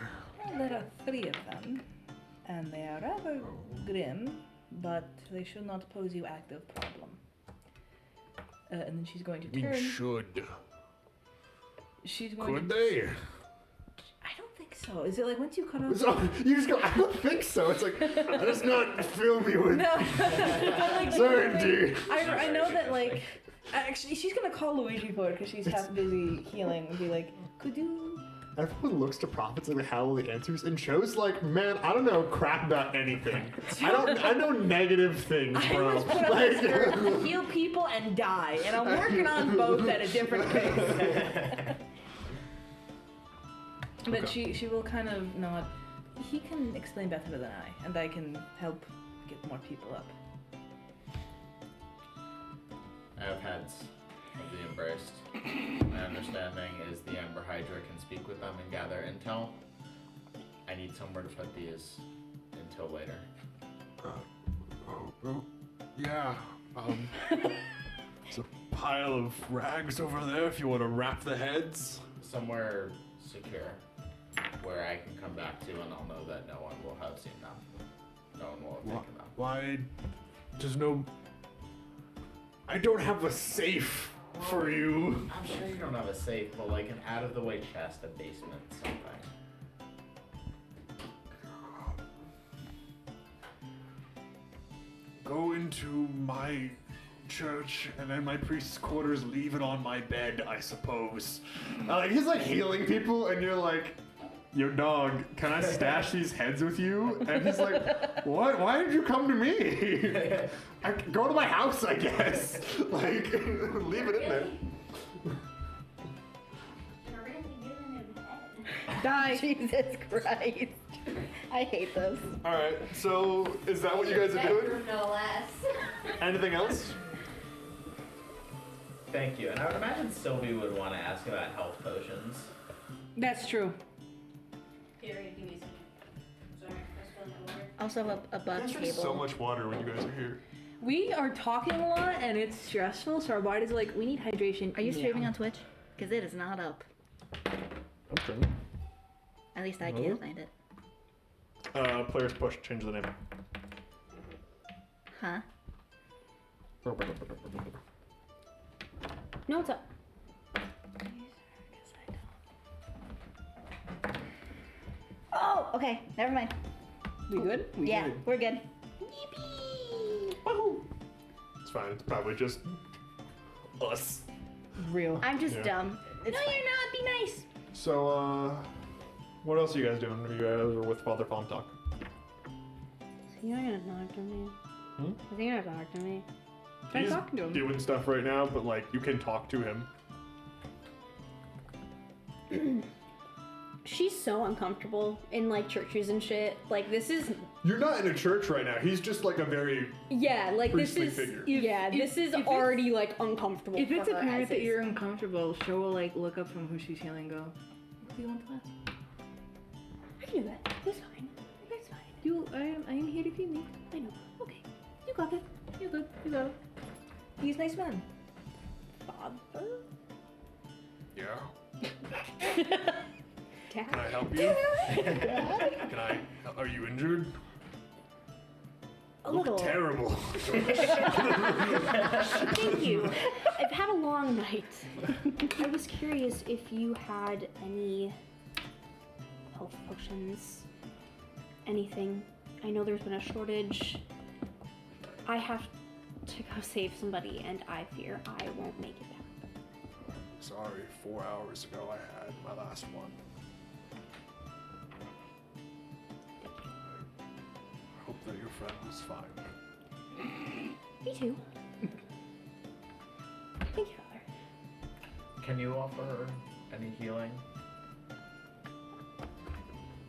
Well, there are 3 of them, and they are rather grim, but they should not pose you active problem. And then she's going to turn. We should. She's going Could to. they? I don't think so. Is it like once you cut off? So you just go, I don't think so. It's like, let's not fill me with No. But, like, certainty. I know that, like, actually, she's gonna call Luigi for it because she's half busy healing and be like, could you? Everyone looks to prophets and how the answers, and Joe's like, man, I don't know crap about anything. I know negative things, I bro. was put on this earth to heal people and die, and I'm working on both at a different pace. But Okay. she will kind of nod. He can explain better than I, and I can help get more people up. I have heads of the embraced. My understanding is the Amber Hydra can speak with them and gather intel. I need somewhere to put these until later. Yeah. There's a pile of rags over there if you want to wrap the heads. Somewhere secure where I can come back to and I'll know that no one will have seen them. No one will have taken them. Why? There's no. I don't have a safe for you. I'm sure you don't have a safe, but like an out of the way chest, a basement, something. Go into my church and then my priest's quarters, leave it on my bed, I suppose. He's like healing people, and you're like, yo, dog, can I stash these heads with you? And he's like, what? Why did you come to me? Go to my house, I guess. Like, leave it in there. Die! Jesus Christ. I hate this. All right, so is that what you guys are doing? No less. Anything else? Thank you. And I would imagine Sylvie would want to ask about health potions. That's true. Period. Give me some. Sorry, I spilled my water. Also a bug There's table. so much water when you guys are here. We are talking a lot and it's stressful, so our body's like, we need hydration. Are you now. streaming on Twitch? Because it is not up. I'm trying. At least I can't find it. Players push, change the name. Huh? No, it's up. Oh, okay. Never mind. We good? We Yeah, good. we're good. Woohoo! It's fine. It's probably just us. Real. I'm just Yeah. dumb. It's No, fine. you're not. Be nice. So, what else are you guys doing? You guys are with Father Fomtak. You're not gonna talk to me. Hmm? I think you're gonna talk to me. Try He's talking to him. doing stuff right now, but like you can talk to him. She's so uncomfortable in like churches and shit. Like this is You're not in a church right now. He's just like a very like priestly this is figure. this is if already like uncomfortable. If it's for her apparent as that is. you're uncomfortable, Shea will like look up from who she's healing and go, what do you want to ask? I can do that. That's fine. That's fine. I am here if you need. I know. Okay. You got it. You're good. You go. He's a nice man. Father. Yeah. Dad. Can I help you? Can I? Are you injured? A Look little. terrible. Thank you. I've had a long night. I was curious if you had any health potions, anything I know there's been a shortage. I have to go save somebody, and I fear I won't make it back. Sorry, 4 hours ago I had my last one. I hope that your friend is fine. Me too. Thank you, Father. Can you offer her any healing?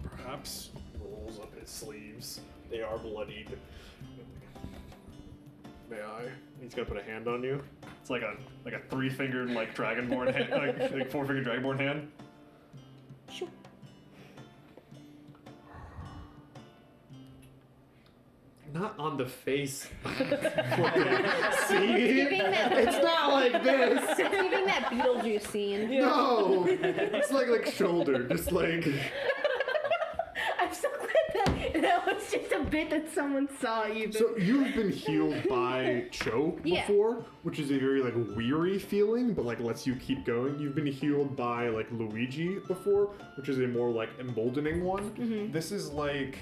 Perhaps. Rolls up his sleeves. They are bloodied. May I? He's gonna put a hand on you. It's like a 3-fingered like dragonborn hand, like 4-fingered dragonborn hand. Sure. Not on the face. See? Giving that, It's not like this. giving that Beetlejuice scene. No. It's like shoulder, just like. I'm so glad that was just a bit that someone saw even. So you've been healed by choke Yeah. before, which is a very like weary feeling, but like lets you keep going. You've been healed by like Luigi before, which is a more like emboldening one. Mm-hmm. This is like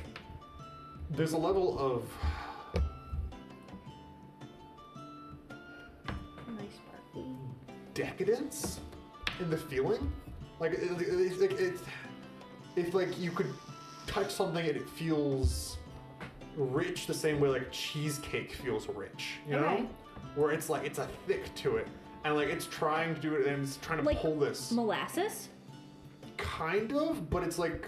there's a level of Nice sparkly. decadence in the feeling. Like it's if like you could touch something and it feels rich the same way like cheesecake feels rich, you know? Okay. Where it's like it's a thick to it, and like it's trying to do it and it's trying to Like pull this Molasses? kind of, but it's like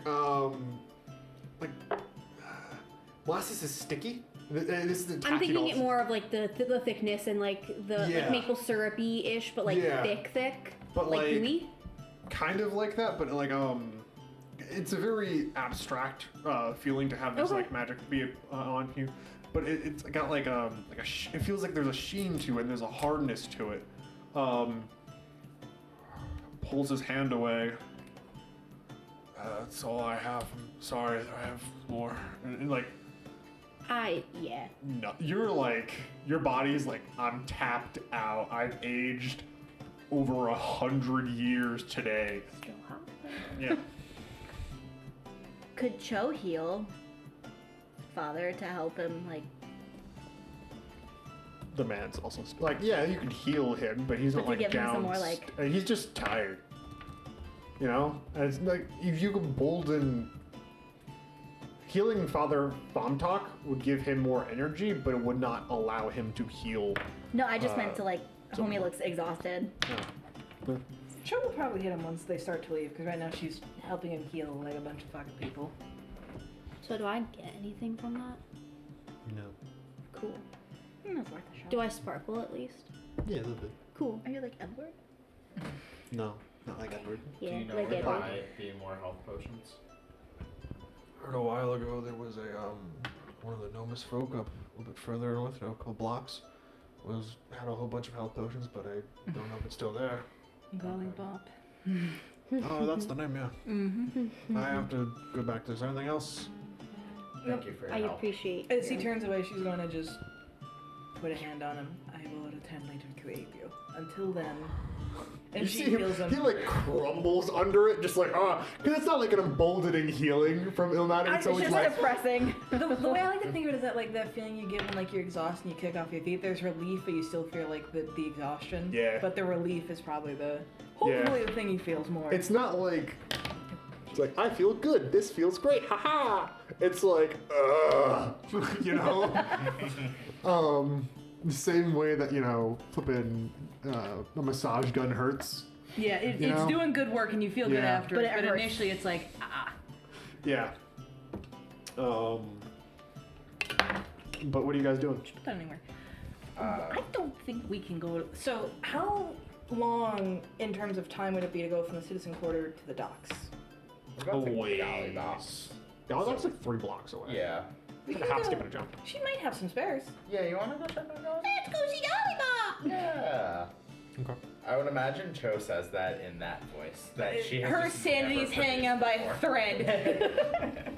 molasses is sticky. This is I'm thinking it more of like the thickness and like the Yeah. like maple syrupy-ish, but like Yeah. thick. But, like like, gooey. kind of like that, but like it's a very abstract feeling to have this Okay. like magic be on you, but it's got like it feels like there's a sheen to it and there's a hardness to it. Pulls his hand away. That's all I have. I'm sorry, I have more. And like Yeah. no, you're like your body's like I'm tapped out. I've aged over 100 years today. Still hot. Yeah. Could Cho heal Father to help him, like? The man's also like, yeah, you can heal him, but he's But not to like give him down. some more, like- He's just tired. You know, and it's like if you could bolden. Healing Father Thomtok would give him more energy, but it would not allow him to heal. No, I just meant to like. so- Homie looks exhausted. Cho will probably hit him once they start to leave, because right now she's helping him heal like a bunch of fucking people. So do I get anything from that? No. Cool. That's worth a shot. Do I sparkle at least? Yeah, a little bit. Cool. Are you like Edward? No, not like Edward. Yeah, Do you know like where it. there might be more health potions? Heard a while ago there was a one of the Nomus folk up a little bit further north, called Blocks, had a whole bunch of health potions, but I don't know if it's still there. Lollipop. Oh, that's the name, yeah. Mm-hmm. I have to go back to. Is there anything else? Thank you for your I help. appreciate As he your- turns away, she's going to just put a hand on him. I will attempt to create you. Until then, and You she see him, heals him. he like crumbles under it, just like because it's not like an emboldening healing from Ilmatic. It's It's always Just like depressing. The way I like to think of it is that like that feeling you get when like you're exhausted and you kick off your feet. There's relief, but you still feel like the exhaustion. Yeah. But the relief is probably hopefully the thing he feels more. it's not like it's like I feel good. This feels great. Haha. It's like you know. The same way that flipping a massage gun hurts. yeah, you it's know? doing good work and you feel good Yeah. after But it. it But hurts. initially it's like Yeah. But what are you guys doing? Put that anywhere. Uh, I don't think we can go. So how long in terms of time would it be to go from the citizen quarter to the docks? We're about to galley box. Oh, that's like 3 blocks away. Yeah. We Like can a half go- skip and a jump. She might have some spares. Yeah, you wanna go check my dog? Let's go see Lollipop! Yeah. Okay. I would imagine Cho says that in that voice. That she has Her just sanity is never hanging on by a produced thread.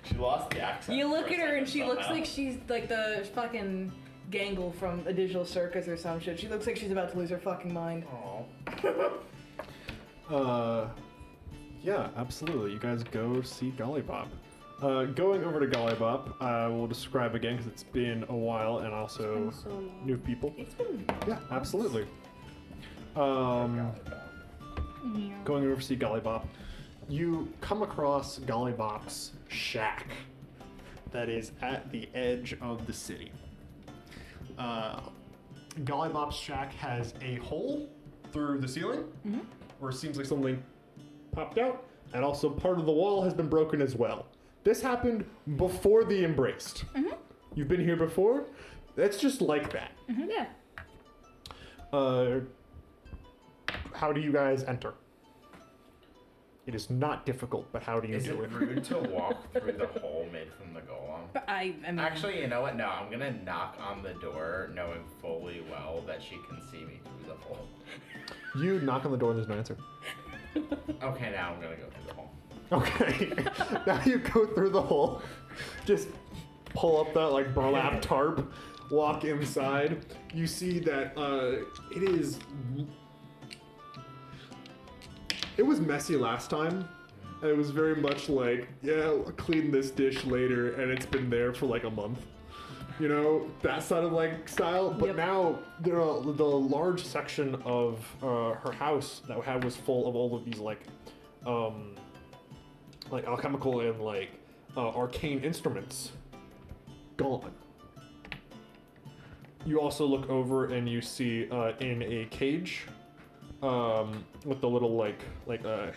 She lost the accent. You for look a at her and second she looks somehow. like she's like the fucking Gangle from a digital circus or some shit. She looks like she's about to lose her fucking mind. Aw. Yeah, absolutely. You guys go see Gollipop. Going over to Gollybop, I will describe again because it's been a while and also So long. new people. It's been. Yeah, absolutely. Going over to see Gollybop, you come across Gollybop's shack that is at the edge of the city. Gollybop's shack has a hole through the ceiling, where it seems like something popped out, and also part of the wall has been broken as well. This happened before the Embraced. You've been here before? That's just like that. Yeah. How do you guys enter? It is not difficult, but how do you Is do it it? rude to walk through the hole made from the golem? But I mean. Actually, you know what? No, I'm gonna knock on the door knowing fully well that she can see me through the hole. You knock on the door and there's no answer. Okay, now I'm gonna go through the hole. Okay. Now you go through the hole. Just pull up that like burlap tarp, walk inside. You see that it was messy last time. It was very much like, yeah, I'll clean this dish later, and it's been there for like a month. You know, that sort of like style. But Yep. now the large section of her house that was full of all of these like alchemical and like arcane instruments gone. You also look over and you see in a cage with the little like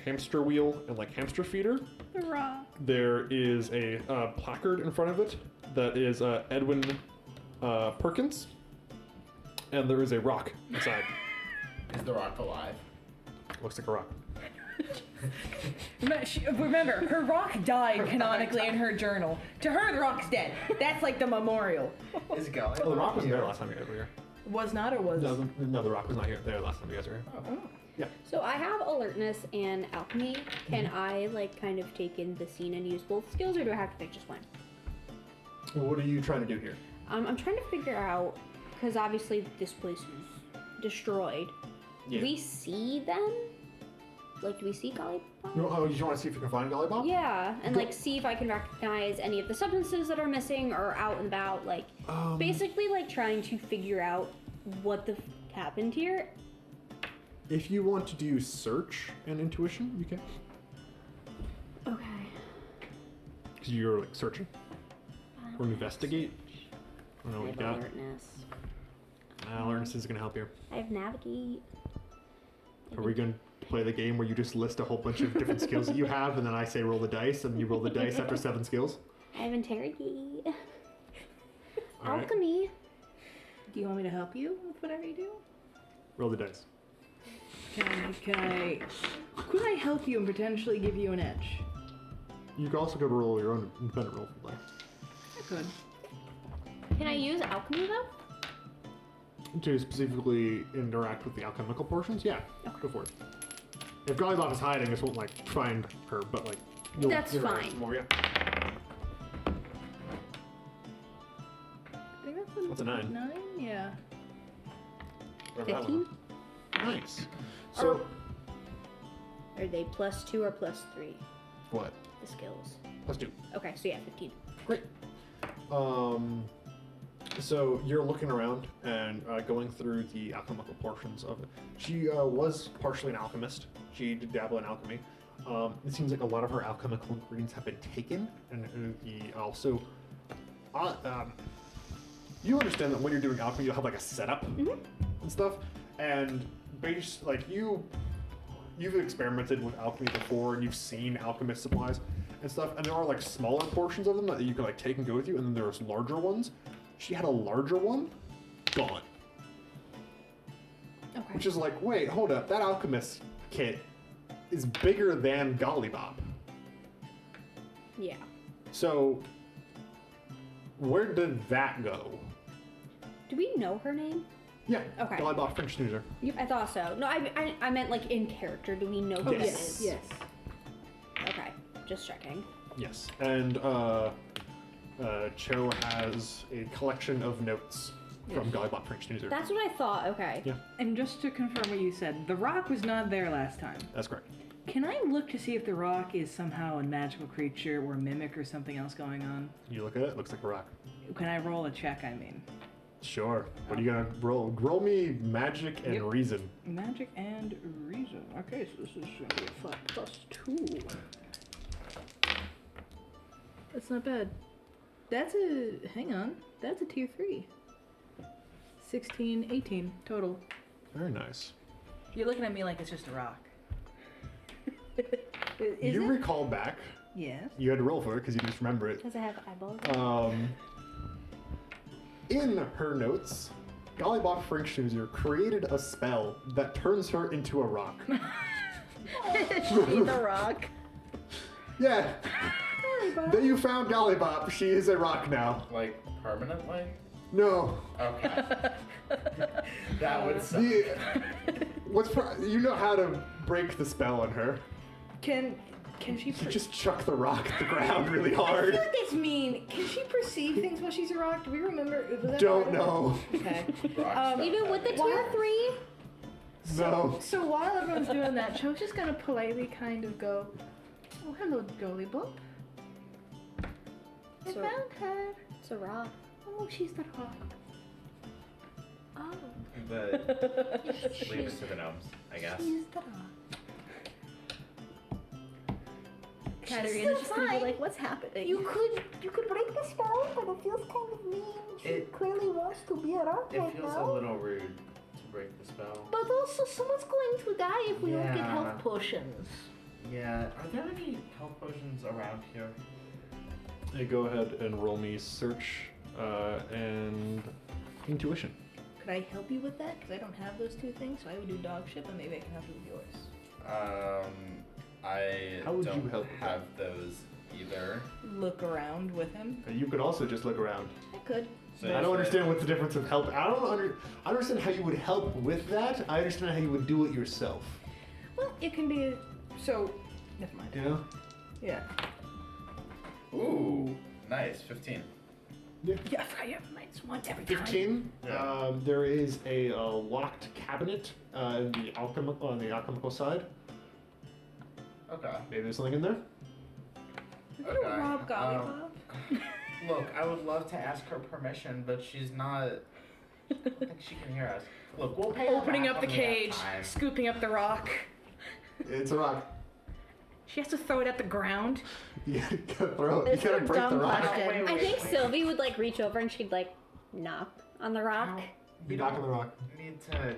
hamster wheel and like hamster feeder. The rock. There is a placard in front of it that is Edwin Perkins, and there is a rock inside. Is the rock alive? Looks like a rock. Remember, her rock died canonically in her journal. To her, the rock's dead. That's like the memorial. Is Golly? Oh, the rock wasn't there last time you guys were here. Was not or was? No, the rock was not there last time you guys were here. Oh. So I have alertness and alchemy. Can I like kind of take in the scene and use both skills, or do I have to pick just one? What are you trying to do here? I'm trying to figure out, because obviously this place is destroyed. Yeah. Do we see them? Like, do we see Gollybop? You want to see if you can find Gollybop? Yeah, and Go- like see if I can recognize any of the substances that are missing or out and about. Like, basically like trying to figure out what the happened here. If you want to do search and intuition, you can. Okay. Because you're like searching. Or investigate. I don't know I what you have got. alertness. Alertness is going to help you. I have navigate. Are we going to play the game where you just list a whole bunch of different skills that you have, and then I say roll the dice, and you roll the dice after 7 skills? I have interrogate. All right. Alchemy. Do you want me to help you with whatever you do? Roll the dice. Could I help you and potentially give you an edge? You can also go to roll your own independent roll if you'd like. I could. Can I use alchemy though? To specifically interact with the alchemical portions? Yeah, Okay. go for it. If Gollybop is hiding, this won't like find her, but like you'll That's interact fine. More, yeah. I think that's What's a 9? 9? Yeah. Whatever that 15? one is. Nice. So Are they +2 or +3? what? The skills. Let's do. Okay, so yeah, 15. Great. So you're looking around and going through the alchemical portions of it. She was partially an alchemist. She did dabble in alchemy. It seems like a lot of her alchemical ingredients have been taken, and also, you understand that when you're doing alchemy, you'll have like a setup and stuff, and you've experimented with alchemy before, and you've seen alchemist supplies and stuff, and there are like smaller portions of them that you can like take and go with you, and then there's larger ones. She had a larger one, gone. Okay. Which is like, wait, hold up, that alchemist kit is bigger than Gollybop. Yeah. So, where did that go? Do we know her name? Yeah, Okay. Gollybop French snoozer. I thought so. No, I meant like in character. Do we know who Yes. it is? Yes. Okay, just checking. Yes, and Cho has a collection of notes from Gollybop French snoozer. That's what I thought. Okay. Yeah. And just to confirm what you said, the rock was not there last time. That's correct. Can I look to see if the rock is somehow a magical creature or a mimic or something else going on? You look at it, looks like a rock. Can I roll a check, I mean? Sure. What are you gonna roll? Roll me magic and Yep. reason. Magic and reason. Okay, so this is going to be a 5 plus 2. That's not bad. That's a... Hang on. That's a tier 3. 16, 18 total. Very nice. You're looking at me like it's just a rock. You recall back. Yes. You had to roll for it because you just remember it. Does it have eyeballs? In her notes, Gollybop Frinkschnoozer created a spell that turns her into a rock. Is she the rock? Yeah. Then you found Gollybop. She is a rock now. Like, permanently? No. Okay. That would suck. You know how to break the spell on her. Can she... You just chuck the rock at the ground really hard. I feel like that's mean. Can she perceive things while she's a rock? Do we remember? Was that Don't part of it? know. Okay. Rock Even with the tier 3? No. So while everyone's doing that, Cho's just gonna politely kind of go, "Oh, hello, Gollybop. I So- found her. It's a rock. Oh, she's the rock." Oh. But leave it to the gnomes, I guess. She's the rock. Katarina's just gonna be like, what's happening? You could break the spell, but it feels kind of mean. She It- clearly wants to be a rock It right feels a now. little rude to break the spell. But also, someone's going to die if we don't get Yeah. health potions. Yeah. Are there any health potions around here? Hey, go ahead and roll me search and intuition. Could I help you with that? Because I don't have those two things, so I would do dogship, and maybe I can help you with yours. I How would you don't help with have those either. Look around with him. You could also just look around. I could. So I don't understand what's the difference of help. I don't understand how you would help with that. I understand how you would do it yourself. Well, it can be. So, never mind. You know? Yeah. Ooh, nice. 15. Yeah, I forgot you have mites once every time. 15. Yeah. There is a locked cabinet on the alchemical side. Okay. Maybe there's something in there. You rob Gollybop. Look, I would love to ask her permission, but she's not. I don't think she can hear us. Look, we'll pay her Opening back up the when we have cage, time. scooping up the rock. It's a rock. She has to throw it at the ground. You gotta throw it. It's You a gotta break the dumb rock. question. I think Sylvie would like reach over and she'd like knock on the rock. You knock on the rock. Need to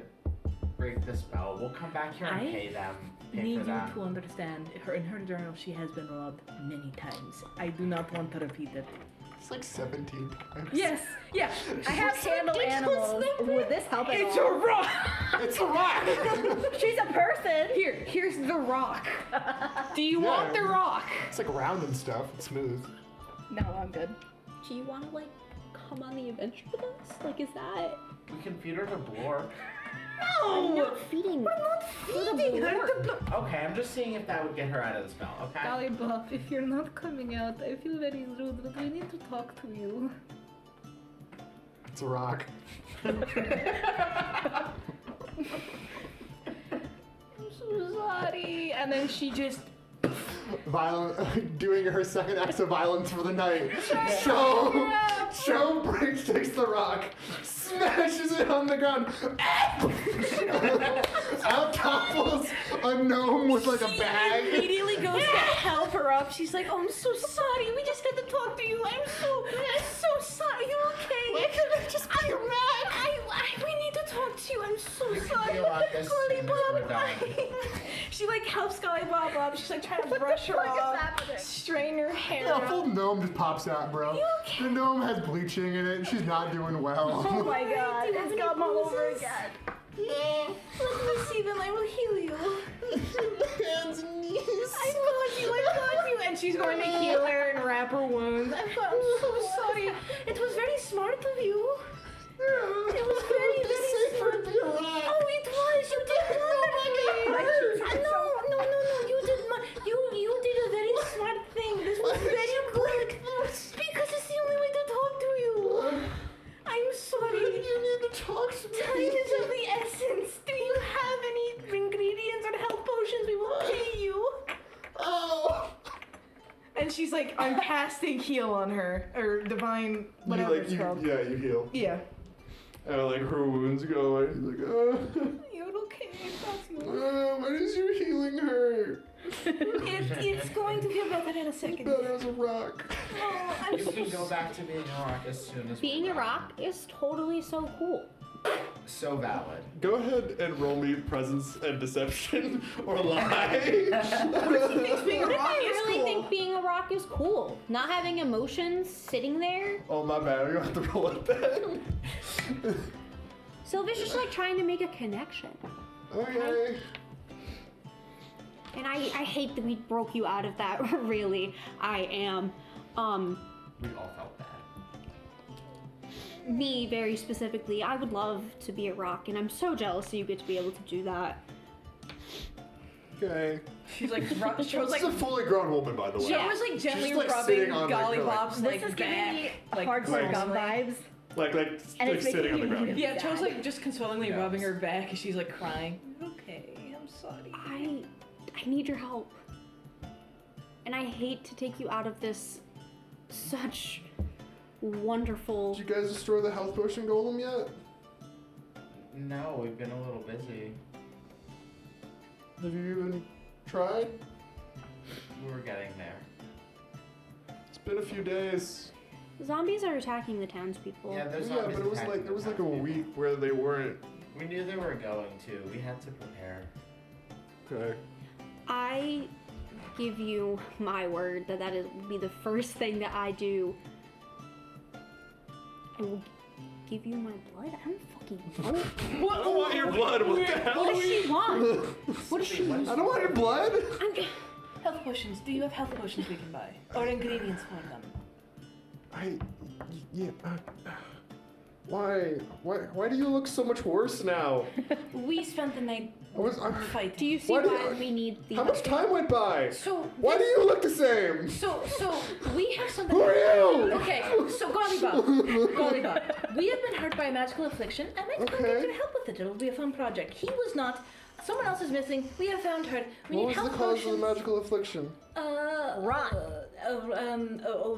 break the spell. We'll come back here and I pay them. Pay Need for you that. to understand, in her journal, she has been robbed many times. I do not want to repeat it. It's like 17 times. Yes, yeah. I have handled animals. Would this help at It's all? a rock. It's a rock! She's a person. Here's the rock. Do you want the rock? It's like round and stuff. It's smooth. No, I'm good. Do you want to like come on the adventure with us? Like, is that? We can feed her to Blork. I'm not feeding. We're not Feeding her the Okay, I'm just seeing if that would get her out of the spell, okay? Gollybop, if you're not coming out, I feel very rude, but we need to talk to you. It's a rock. I'm so sorry. And then she just Violent, doing her second acts of violence for the night. Show takes the rock, smashes it on the ground. Out topples a gnome with like a bag. immediately goes to help her up. She's like, "Oh, I'm so sorry. We just had to talk to you. I'm so sorry. You okay? Why couldn't I just be a rat? We need to talk to you. I'm so sorry." feel like as soon as we're done. She like helps Gollybop up. She's like trying to brush her off, strain her hair. Yeah, a full gnome just pops out, bro. You okay? The gnome has bleaching in it. She's not doing well. Oh my god, it's come all over again. Yeah. Let me see them. I will heal you. Hands and knees. I got you. And she's going to heal her and wrap her wounds. I'm so sorry. It was very smart of you. It was very, very smart. To be a rat. Oh, it was. You did wonderfully. No. You did not. You did a very smart thing. This was very good. Because it's the only way to talk to you. I'm sorry. You need to talk to Time me. is of the essence. Do you have any ingredients or health potions? We will pay you. I'm casting heal on her or divine whatever it's called. Yeah, you heal. Yeah. And like her wounds go away. He's like, oh, You're okay. why does your healing hurt? It's going to feel better in a second. Better as a rock. Oh, I'm You can go back to being a rock as soon as Being we're a rock is totally so cool. So valid. Go ahead and roll me presence and deception or lie. being a What if rock I is really cool. think being a rock is cool? Not having emotions, sitting there. Oh my bad, you have to roll at that. Sylvia's just like trying to make a connection. Okay. And I hate that we broke you out of that, really. I am. We all felt bad. Me, very specifically, I would love to be a rock, and I'm so jealous that you get to be able to do that. Okay. She's like, Joe's This like, is a fully grown woman, by the way. Joe was like gently She's, like, rubbing sitting on, like, her, like- Gollywop's This like is giving me back, like hardcore gum consolingly. vibes. Like And it's sitting on the making me ground. really Yeah, sad. Joe's like just consolingly Yes. rubbing her back and she's like crying. Okay, I'm sorry. I need your help. And I hate to take you out of this such wonderful. Did you guys destroy the health potion golem yet? No, we've been a little busy. Have you even tried? We were getting there. It's been a few days. Zombies are attacking the townspeople. Yeah, there's Yeah, zombies but it was attacking like there was like a townspeople. week where they weren't. We knew they were going to. We had to prepare. Okay. I give you my word that that will be the first thing that I do. I will give you my blood. I don't fucking know. I don't want your blood. What the hell? What does she want? What does she I want? don't want your blood. Health potions. Do you have health potions we can buy? Or ingredients for them? Why do you look so much worse now? We spent the night fighting. Do you see Why do why you- we need the? How much time went by? So Why do you look the same? So we have something. Who are you? Okay, so Gollywop, we have been hurt by a magical affliction, and my Okay. okay. can help with it. It'll be a fun project. He was not. Someone else is missing. We have found her. We What need was health the cause of the potions. magical affliction? Rot.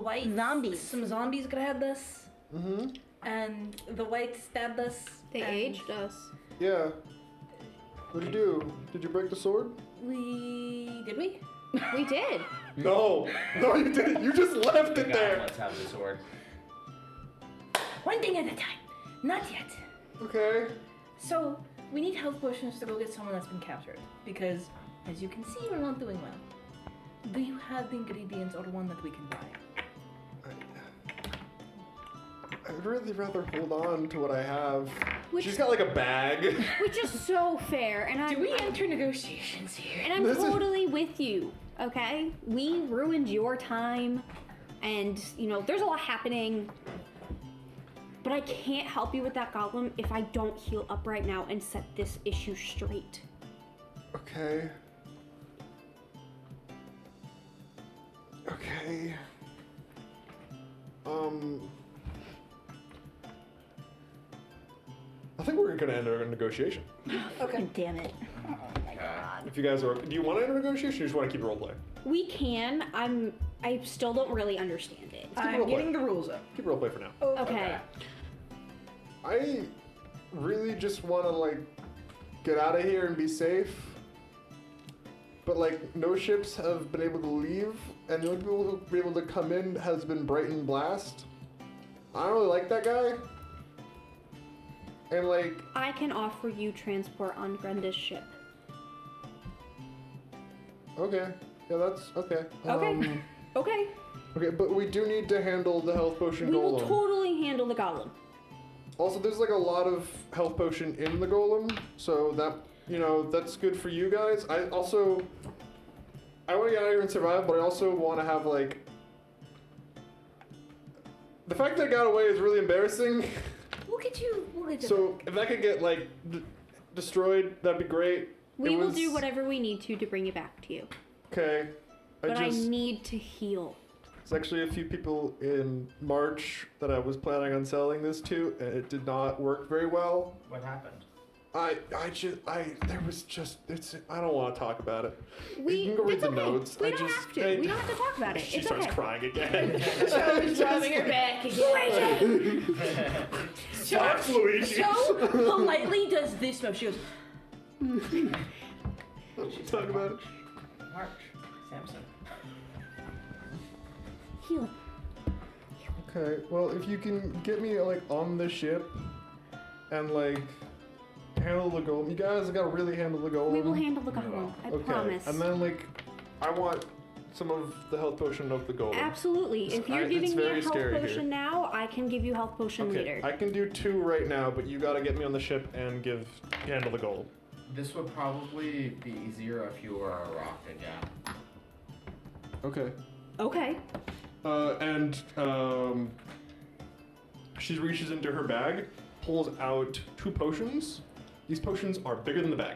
White Zombies. Some zombies grabbed us, Mm-hmm. and the white stabbed us. They and aged us. Yeah. What'd you do? Did you break the sword? Did we? We did. No. No, you didn't. You just left it God, there. let's have the sword. One thing at a time. Not yet. Okay. So we need health potions to go get someone that's been captured because, as you can see, we're not doing well. Do you have the ingredients or one that we can buy? I'd really rather hold on to what I have. Which- She's got like a bag. Which is so fair, and Do we I'm enter negotiations here? and I'm This is- totally with you. Okay, we ruined your time, and there's a lot happening. But I can't help you with that golem if I don't heal up right now and set this issue straight. Okay. Okay. I think we're gonna enter a negotiation. Okay. Damn it. If you guys are, do you want to enter a negotiation or you just want to keep roleplay? We can. I still don't really understand it. I'm roleplay. getting the rules up. Keep roleplay for now. Okay. I really just want to like get out of here and be safe. But like no ships have been able to leave, and the only people who've been able to come in has been Brighton Blast. I don't really like that guy. And like, I can offer you transport on Grenda's ship. okay, yeah, that's okay. Okay. Okay. Okay, but we do need to handle the health potion We golem. will totally handle the golem. Also, there's like a lot of health potion in the golem, so that, that's good for you guys. I want to get out of here and survive, but I also want to have like, the fact that I got away is really embarrassing. We'll get you. So if that could get like destroyed, that'd be great. We will do whatever we need to bring it back to you. Okay. But I need to heal. There's actually a few people in March that I was planning on selling this to, and it did not work very well. What happened? there was just, I don't want to talk about it. You We, can go read it's the okay. notes. We don't have to. We don't have to talk about it. She It's starts okay. crying again. Joe's rubbing her back again. Stop, Luigi. Joe politely does this motion. She goes, Let's talk about it. March. Samson. Heal. Okay, well, if you can get me, like, on the ship and, like, handle the golem. You guys gotta really handle the golem. We will handle the golem. I Okay, promise. and then, like, I want some of the health potion of the golem. Absolutely. If you're it's giving me a very health scary potion here. now, I can give you health potion Okay, later. I can do 2 right now, but you gotta get me on the ship and handle the golem. This would probably be easier if you were a rock again. Okay. Okay. She reaches into her bag, pulls out 2 potions. These potions are bigger than the bag.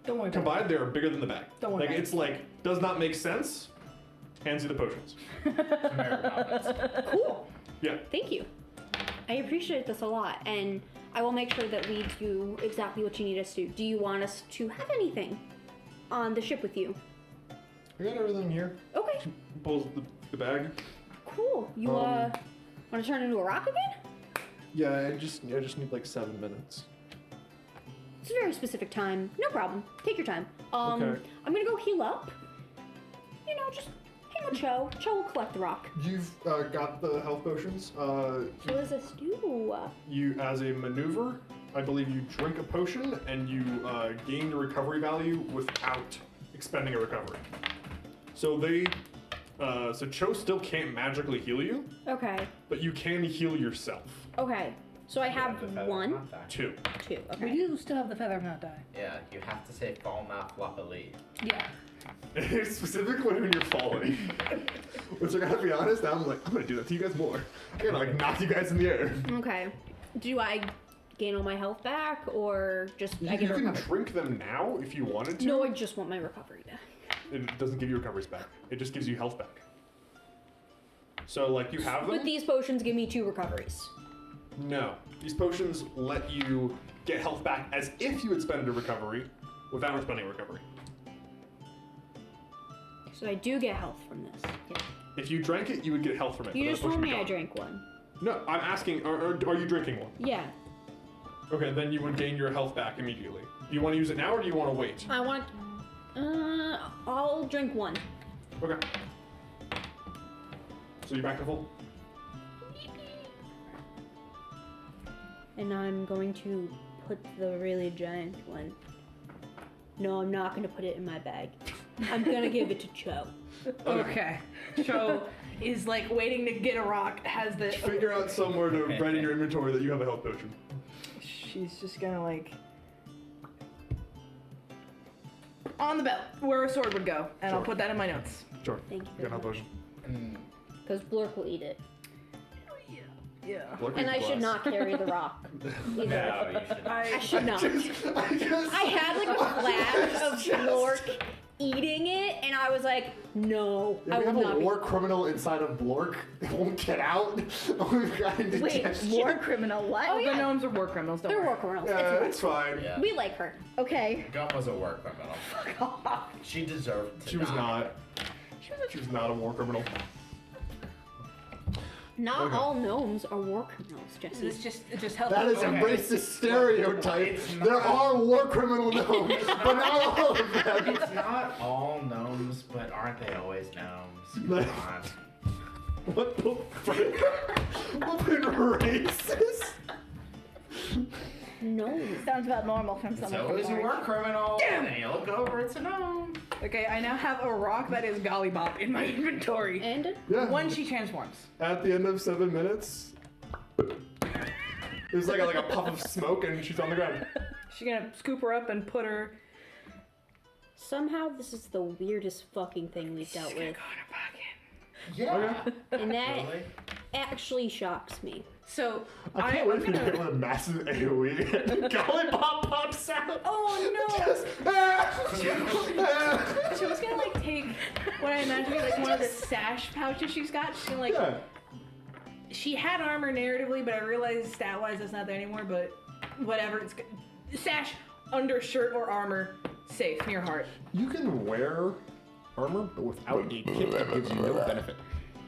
don't worry about it. Combined, they are bigger than the bag. Don't worry Like, about it. it's like, does not make sense. Hands you the potions. Cool. Yeah. Thank you. I appreciate this a lot, and I will make sure that we do exactly what you need us to. Do you want us to have anything on the ship with you? I got everything here. Okay. She pulls the bag. Cool. You want to turn into a rock again? Yeah, I just need like 7 minutes. It's a very specific time. No problem. Take your time. Okay. I'm gonna go heal up. You know, just hang with Cho. Cho will collect the rock. You've got the health potions. What does this do? You, as a maneuver, I believe you drink a potion and you gain the recovery value without expending a recovery. So so Cho still can't magically heal you, Okay. but you can heal yourself. Okay. So I have The feather 1, not die. 2. 2. We Okay. do still have the feather of not die. Yeah, you have to say fall now floppily. Yeah. Specifically when you're falling. Which I gotta be honest, I'm gonna do that to you guys more. I'm gonna like knock you guys in the air. Okay. Do I gain all my health back, or just I You get a can recovery? drink them now if you wanted to. No, I just want my recovery back. It doesn't give you recoveries back. It just gives you health back. So like you have them? But these potions give me 2 recoveries. No. These potions let you get health back as if you had spent a recovery without spending a recovery. So I do get health from this. Yeah. If you drank it, you would get health from it. You but just the told potion me I would die. drank one. No, I'm asking, are you drinking one? Yeah. Okay, then you would gain your health back immediately. Do you want to use it now or do you want to wait? I want. I'll drink one. Okay. So you're back to full? And I'm going to put the really giant one. No, I'm not going to put it in my bag. I'm going to give it to Cho. Okay. Cho is like waiting to get a rock, has the. Figure out somewhere to write in your inventory that you have a health potion. She's just gonna like. On the belt, where a sword would go. And I'll Sure. put that in my notes. Sure. Thank you You got a very health much. potion. Because Blork will eat it. Yeah. Look And at I should glass. not carry the rock. Either. No, you should not. I should not. I I had like a flash of Blork eating it, and I was like, no, Yeah, I we will have not a be. war criminal inside of Blork. It won't get out. We've got Wait, indigestion. war criminal? What? Oh, The yeah. gnomes are war criminals, don't They're worry. war criminals. Yeah, It's it's fine. Yeah. We like her. Okay. Gum was a war criminal. She deserved to She was die. not. She was not a war criminal. Not Okay. all gnomes are war criminals, Jesse. It just helps. That is a Okay. racist stereotype. It's There not. are war criminal gnomes, but not all of them. It's not all gnomes, but aren't they always gnomes? Come on. What the frick? What racist? No. Sounds about normal from It's someone. always a from war Orange. criminal. Damn. And you look over, it's a gnome. Okay, I now have a rock that is Gollybop in my inventory. And Yeah. When she transforms. At the end of 7 minutes, there's like a puff of smoke and she's on the ground. She's gonna scoop her up and put her. somehow this is the weirdest fucking thing we've dealt with. Yeah. And that Really? actually shocks me. So I can't wait I'm for you to gonna. get one massive AoE and Gollybop pops out. Oh no! Just, She was gonna like take what I imagine to be like one of the sash pouches she's got. She's gonna like. Yeah. She had armor narratively, but I realized stat-wise that's not there anymore. But whatever. Sash, undershirt or armor, safe near heart. You can wear armor, but without a kit that gives you no benefit.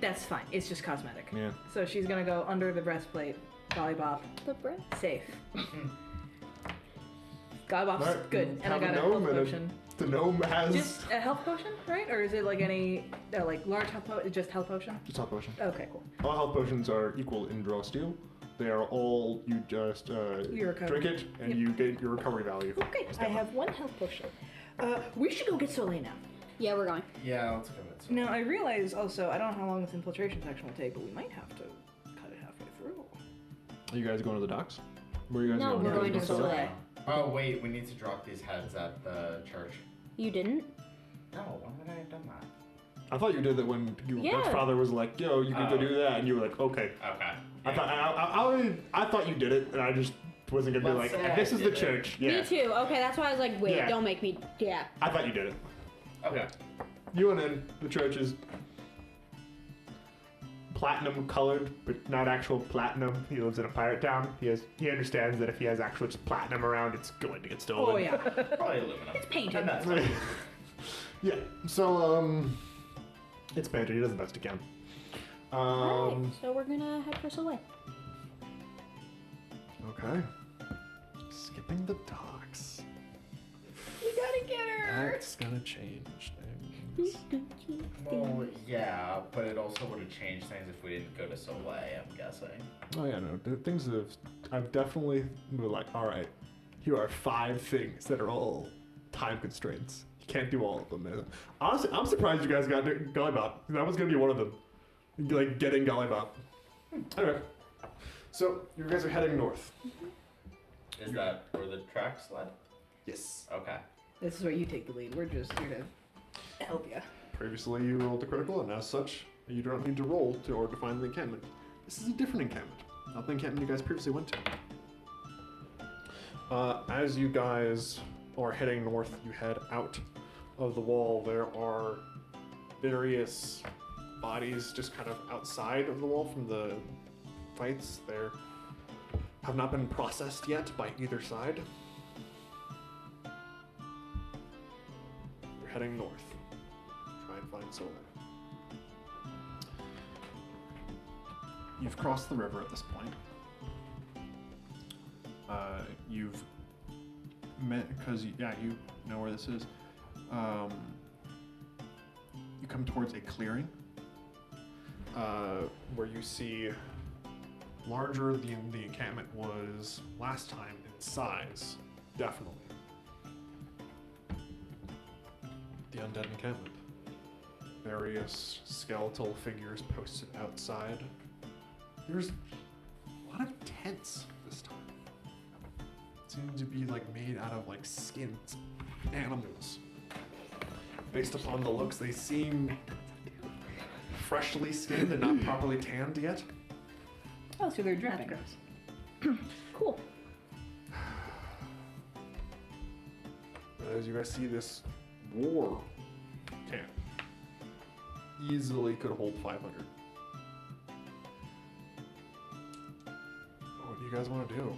That's fine. It's just cosmetic. Yeah. So she's gonna go under the breastplate. Gollybop. The breath. Safe. Gollybop's Alright, good, you and I have got a gnome health and potion. The gnome has Just a health potion, right? Or is it like any, like large health potion? Just health potion? just health potion. Okay, cool. All health potions are equal in draw steel. They are all you just You recover. drink it and Yep. you get your recovery value. Okay, I have one health potion. We should go get Soleil now. Yeah, we're going. Yeah, let's go with Now, I realize also, I don't know how long this infiltration section will take, but we might have to cut it halfway through. Are you guys going to the docks? Where are you guys No, going? we're You guys going to go Soleil. Soleil? Oh wait, we need to drop these heads at the church. You didn't? No, when would I have done that? I thought you did that when your Yeah. father was like, "Yo, you can go Oh. do that," and you were like, "Okay." Okay. I thought you did it, and I just wasn't gonna be Let's like, say I "This is the did it. church." Yeah. Me too. Okay, that's why I was like, wait, Yeah. don't make me. Yeah. I thought you did it. Okay. You went in. The church is platinum colored, but not actual platinum. He lives in a pirate town. He understands that if he has actual just platinum around, it's going to get stolen. Oh, yeah. Probably aluminum. It's painted. And that's fine. Yeah. So it's painted. He does the best he can. Alright, so we're gonna head for Soleil. Okay. Skipping the docks. We gotta get her! That's gonna change things. Well, yeah, but it also would have changed things if we didn't go to Soleil, I'm guessing. Oh yeah, no. Things have. I've definitely been like, all right, here are 5 things that are all time constraints. You can't do all of them. Man. Honestly, I'm surprised you guys got Gollybop. That was gonna be one of them. Like getting Gollybop. Anyway, so you guys are heading north. Is that where the tracks led? Yes. Okay. This is where you take the lead. We're just here to help you. Previously, you rolled the critical, and as such, you don't need to roll in order to find the encampment. This is a different encampment, not the encampment you guys previously went to. As you guys are heading north, you head out of the wall. There are various bodies just kind of outside of the wall from the fights. They have not been processed yet by either side. You're heading north. Try and find Soleil. You've crossed the river at this point. You've met, because you know where this is. You come towards a clearing where you see larger than the encampment was last time in size, definitely. The undead encampment. Various skeletal figures posted outside. There's a lot of tents this time. Seem to be like made out of like skins, animals. Based upon the looks, they seem freshly skinned and not properly tanned yet. Oh, so they're dripping. Cool. As you guys see this war camp, easily could hold 500. What do you guys want to do?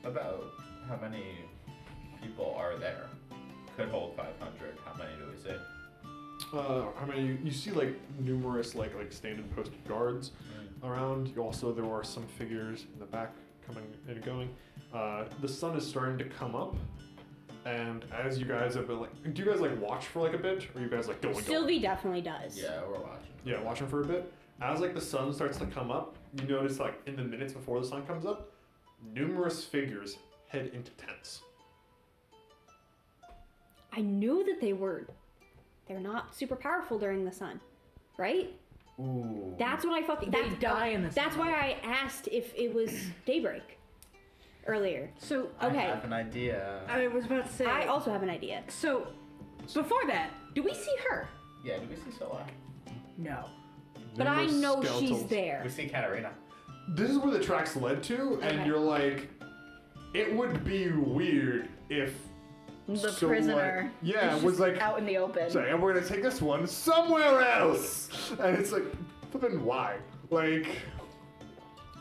About how many people are there? Could hold 500. How many do we see? How many? You see like numerous like standing posted guards around. You also there are some figures in the back coming and going. The sun is starting to come up, and as you guys have been like, do you guys like watch for like a bit, or you guys like going? Sylvie definitely does. Yeah, we're watching. Yeah, watching for a bit. As like the sun starts to come up, you notice like in the minutes before the sun comes up, numerous figures head into tents. I knew that they're not super powerful during the sun, right? Ooh. That's what I fucking. They die in the That's sun. why I asked if it was daybreak earlier. So, Okay. I have an idea. I was about to say. I also have an idea. So, before that, do we see her? Yeah, do we see Soleil? No. But I Numerous know she's skeletals. there. We see Katarina. This is where the tracks led to, and Okay. you're like, it would be weird if The So, prisoner. like, yeah, is was just like- out in the open. sorry, and we're gonna take this one somewhere else, and it's like, flippin' why? Like,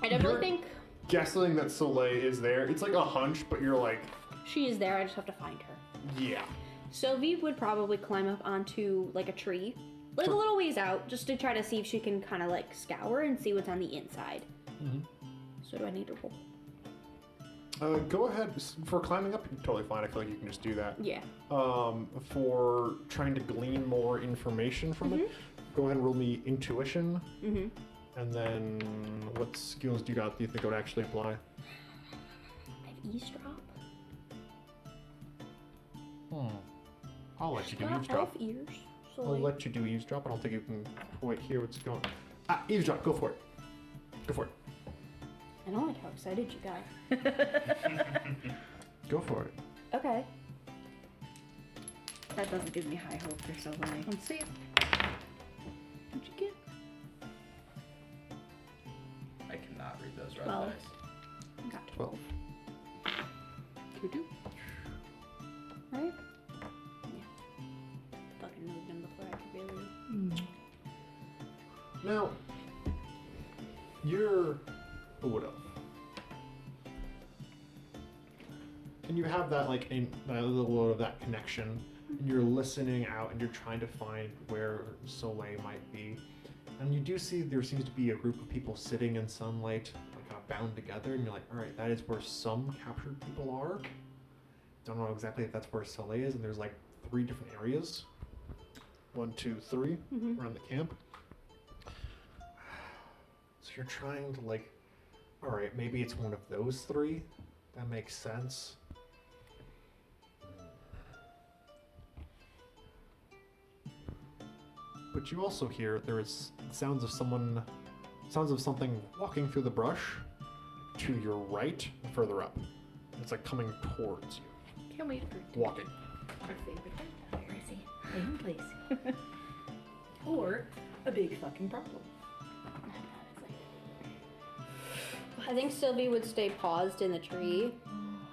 I definitely You're- think guessing that Soleil is there. It's like a hunch, but you're like, She is there, I just have to find her. yeah. Sylvie would probably climb up onto like a tree, like a little ways out, just to try to see if she can kind of like scour and see what's on the inside. Mm-hmm. So do I need to roll? Go ahead. For climbing up, you're totally fine. I feel like you can just do that. Yeah. For trying to glean more information from it, go ahead and roll me intuition. Mm-hmm. And then what skills do you think would actually apply? I have eavesdrop. I'll let you do Got eavesdrop. elf ears. So I'll let you do eavesdrop. I don't think you can quite hear what's going on. Eavesdrop, go for it. Go for it. I don't like how excited you got. Go for it. Okay. That doesn't give me high hope for Sylvie. Let's see. What'd you get? I cannot read those red 12. dice. Got 12. 2-2. Right? Yeah. Fucking moved them before I could really. Now, you're a wood elf. And you have that that little of that connection, and you're listening out and you're trying to find where Soleil might be. And you do see there seems to be a group of people sitting in sunlight, kind of bound together, and you're like, all right, that is where some captured people are. Don't know exactly if that's where Soleil is, and there's 3 different areas. 1, 2, 3 around the camp. So you're trying to all right, maybe it's one of those 3. That makes sense. But you also hear there is sounds of something walking through the brush to your right, further up. It's coming towards you, Can't wait for walking. our favorite Where is he? Hiding place. or a big fucking problem. I think Sylvie would stay paused in the tree,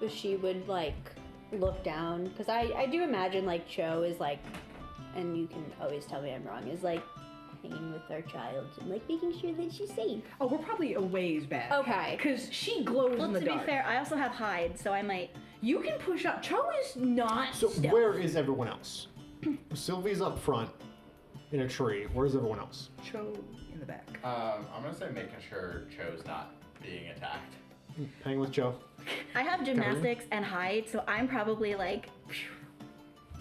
but she would look down, because I do imagine Cho is and you can always tell me I'm wrong, is hanging with our child and making sure that she's safe. Oh, we're probably a ways back. Okay. Because she glows Well, in the to dark. be fair, I also have hide, so I might. You can push up. Cho is not. So stealth. where is everyone else? Sylvie's up front in a tree. Where's everyone else? Cho in the back. I'm gonna say making sure Cho's not being attacked. Hang with Joe. I have gymnastics and hide, so I'm probably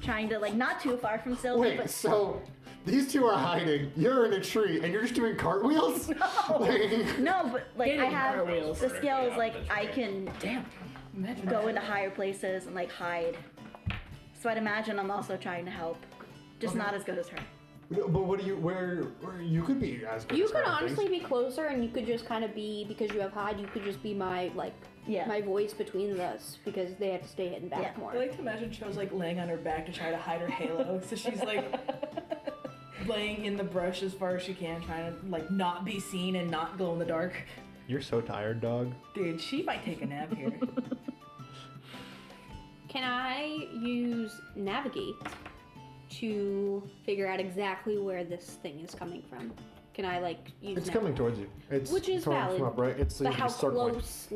trying to not too far from Sylvie, Wait, but so these 2 are hiding. You're in a tree, and you're just doing cartwheels? no, but I Getting have cartwheels. the skills. Vertically up the I tree. can Damn. Imagine go that. into higher places and hide. So I'd imagine I'm also trying to help, just not as good as her. But what do you? Where you could be as good You as could her, I think. honestly be closer, and you could just kind of be, because you have hide, you could just be my Yeah. my voice between us, because they have to stay hidden back Yeah. more. I like to imagine Cho's laying on her back to try to hide her halo. So she's laying in the brush as far as she can, trying to not be seen and not glow in the dark. You're so tired, dog. Dude, she might take a nap here. Can I use navigate to figure out exactly where this thing is coming from? Can I use It's nav- coming towards you. It's Which is coming valid, from up, right? It's But the how start point. close,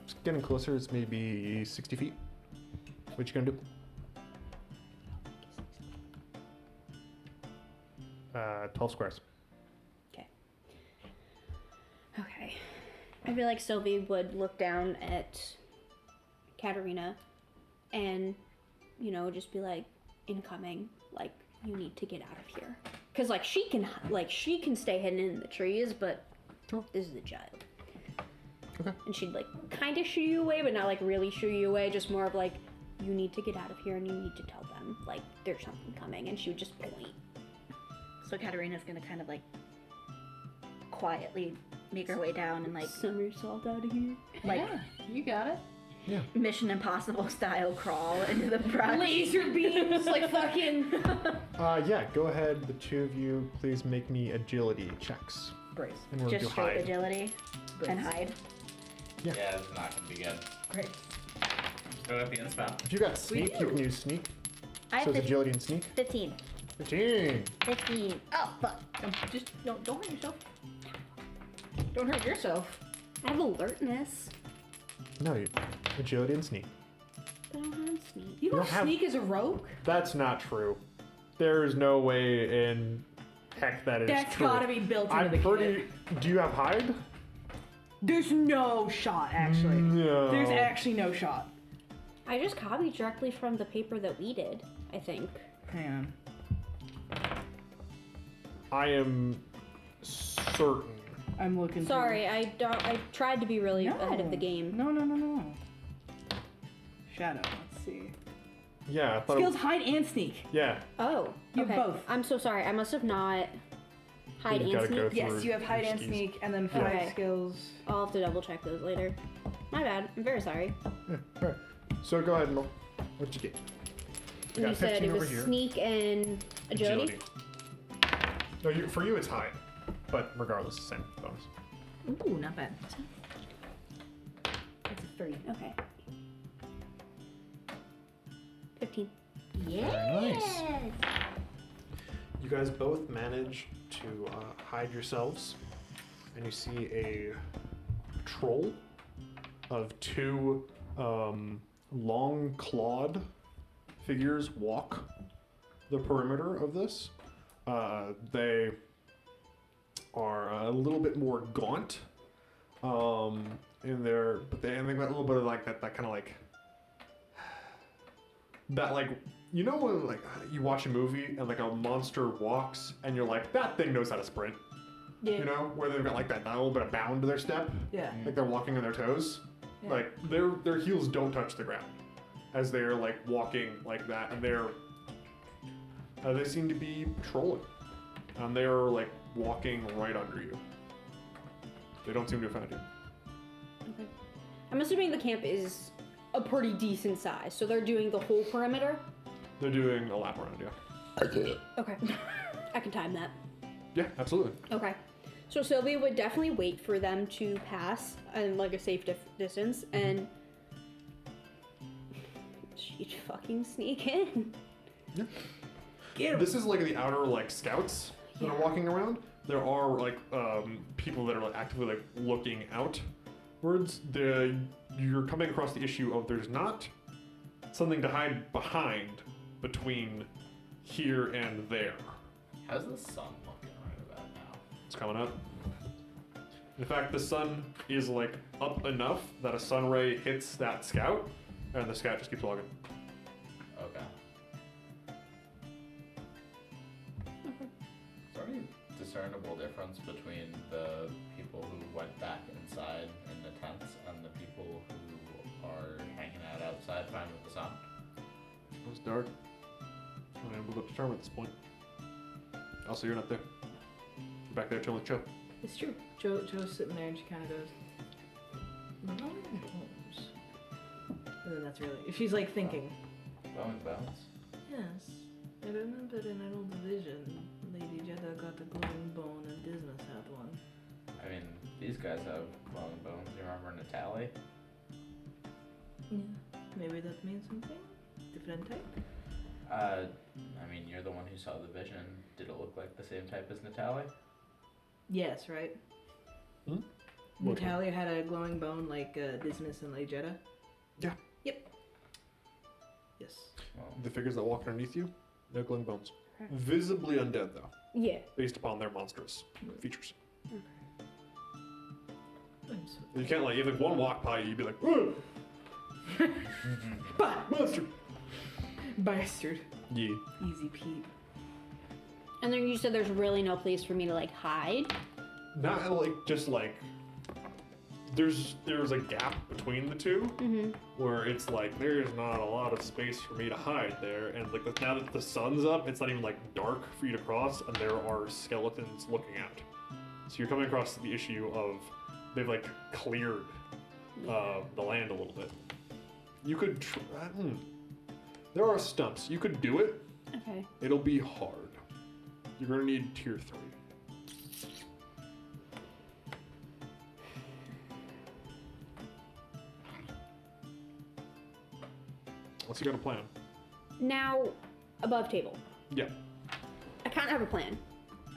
It's getting closer. It's maybe 60 feet. What you gonna do? 12 squares. Okay. I feel like Sylvie would look down at Katarina and, just be incoming, you need to get out of here. Because, she can stay hidden in the trees, but Sure. this is a child. Okay. And she'd, kind of shoo you away, but not, really shoo you away, just more of, you need to get out of here and you need to tell them, there's something coming, and she would just point. So Katarina's gonna kind of quietly make her way down and Somersault out of here. Yeah, you got it. Mission Impossible style crawl into the brush. Laser beams, fucking... Yeah, go ahead. The 2 of you, please make me agility checks. Brace. And we'll Just do straight hide. agility and Brace. hide. Yeah. Yeah, it's not gonna be good. Great. Go at the end spell. If you got sneak, you do. can use sneak. I So have it's agility and sneak. 15. 15. 15. Oh, fuck. Don't hurt yourself. Don't hurt yourself. I have alertness. No, you agility and sneak. But I don't have sneak. You don't don't have- sneak as a rogue? That's not true. There is no way in heck that is That's true. gotta be built into I'm the pretty. kit. Do you have hide? There's no shot, actually. No. There's actually no shot. I just copied directly from the paper that we did, I think. Hang on. I am certain. I'm looking. Sorry, I tried to be really No. ahead of the game. No. Shadow. Let's see. Yeah, I thought. Skills hide and sneak. Yeah. Oh, You have okay. both. I'm so sorry. I must have not hide You and gotta sneak. go Yes, through you have hide your and skis. sneak, and then 5 Okay. skills. I'll have to double check those later. My bad. I'm very sorry. Yeah. All right. So go ahead and roll. What'd you get? You got You said 15 it was over here. sneak and agility. No, for you it's hide, but regardless, same bonus. Ooh, not bad. It's a 3. Okay. 15. Very nice. You guys both manage to hide yourselves, and you see a troll of 2 long clawed figures walk the perimeter of this. They are a little bit more gaunt in their, but they've got a little bit of like that kind of like that, like, you know when like you watch a movie and like a monster walks and you're like, that thing knows how to sprint. Yeah. You know, where they've got like that little bit of bound to their step, Yeah. like they're walking on their toes. Yeah. Like their heels don't touch the ground as they're like walking like that, and they seem to be patrolling, and they're like walking right under you. They don't seem to have found you. Okay. I'm assuming the camp is a pretty decent size, so they're doing the whole perimeter. They're doing a lap around you. Okay. I can time that. Yeah, absolutely. Okay. So Sylvie would definitely wait for them to pass in like a safe distance, and she'd fucking sneak in. This is like the outer like scouts that are walking around. There are like people that are like actively like looking outwards. You're coming across the issue of there's not something to hide behind between here and there. How's the sun looking right about now? It's coming up. In fact, the sun is like up enough that a sun ray hits that scout, and the scout just keeps walking. Okay. Is there any discernible difference between the people who went back inside in the tents and the people who are hanging out outside fine with the sun? It was dark. I'm unable to determine at this point. Also, you're not there. You're back there chilling with Joe. It's true. Joe's sitting there and she kind of goes, glowing bones. And then that's really, she's like thinking. Glowing bones? Yes, I remember in an old vision, Lady Jeddah got a glowing bone and Dismas had one. I mean, these guys have glowing bones. You remember Natalie? Yeah, maybe that means something? Different type? I mean, you're the one who saw the vision. Did it look like the same type as Natalie? Yes, right? Hmm? Natalia had a glowing bone like Dismas and Lady Jeddah? Yeah. Yep. Yes. Well, The figures that walk underneath you, no glowing bones. Visibly undead, though, Yeah. based upon their monstrous features. I'm so You can't like, if like one walk by you, you'd be like, "Whoa, monster!" bastard. Yeah. Easy Pete. And then you said there's really no place for me to like hide. Not like just like there's a gap between the two where it's like there's not a lot of space for me to hide there, and like now that the sun's up, it's not even like dark for you to cross, and there are skeletons looking out. So you're coming across the issue of they've like cleared the land a little bit. You could there are stumps. You could do it. Okay. It'll be hard. You're gonna need tier 3. What's you got a plan? Now, above table. Yeah. I kind of have a plan.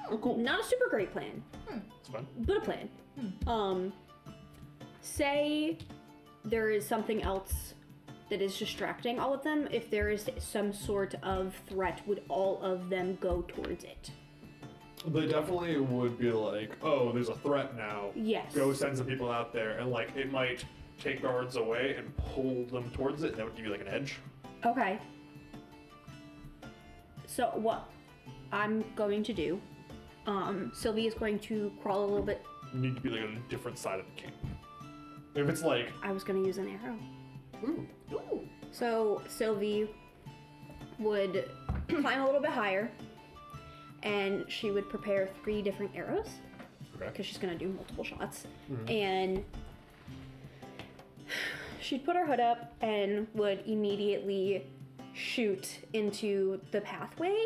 Oh, cool. Not a super great plan, It's fine. but a plan. say there is something else that is distracting all of them. If there is some sort of threat, would all of them go towards it? They definitely would be like, oh, there's a threat now. Yes. Go send some people out there, and like it might take guards away and pull them towards it. That would give you like an edge. Okay. So what I'm going to do, Sylvie is going to crawl a little bit. You need to be like on a different side of the camp. If it's like, I was going to use an arrow. ooh, So Sylvie would climb a little bit higher, and she would prepare 3 different arrows, okay. because she's going to do multiple shots. And she'd put her hood up and would immediately shoot into the pathway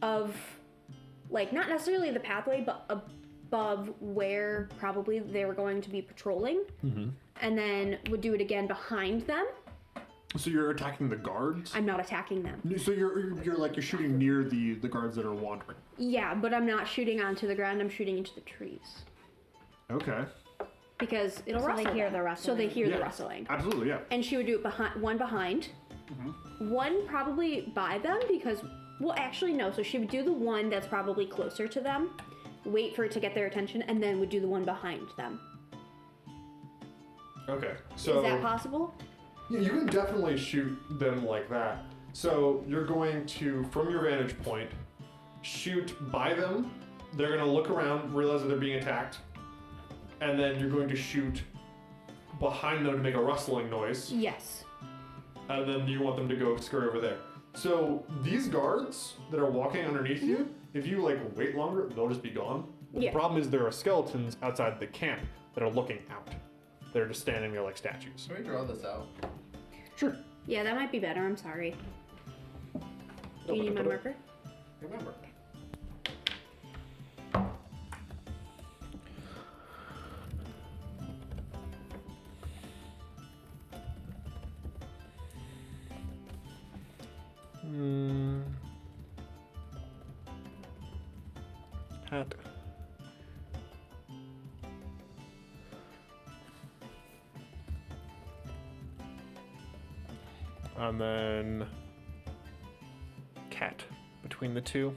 of, like, not necessarily the pathway, but above where probably they were going to be patrolling. And then would do it again behind them. So you're attacking the guards? I'm not attacking them. So you're shooting near the guards that are wandering. Yeah, but I'm not shooting onto the ground, I'm shooting into the trees. Okay. Because it'll So they rustle hear them. the rustling. So they hear Yeah, the rustling. Absolutely, yeah. And she would do it behind. One probably by them because, well, actually no. So she would do the one that's probably closer to them, wait for it to get their attention, and then would do the one behind them. Okay. So Is that possible? yeah, you can definitely shoot them like that. So you're going to, from your vantage point, shoot by them. They're going to look around, realize that they're being attacked, and then you're going to shoot behind them to make a rustling noise, Yes. and then you want them to go scurry over there. So these guards that are walking underneath you, if you like wait longer, they'll just be gone. Yeah. The problem is there are skeletons outside the camp that are looking out. They're just standing there like statues. Can we draw this out? Sure. Yeah, that might be better. I'm sorry. Do you need my marker? Remember. Hat. And then cat between the two.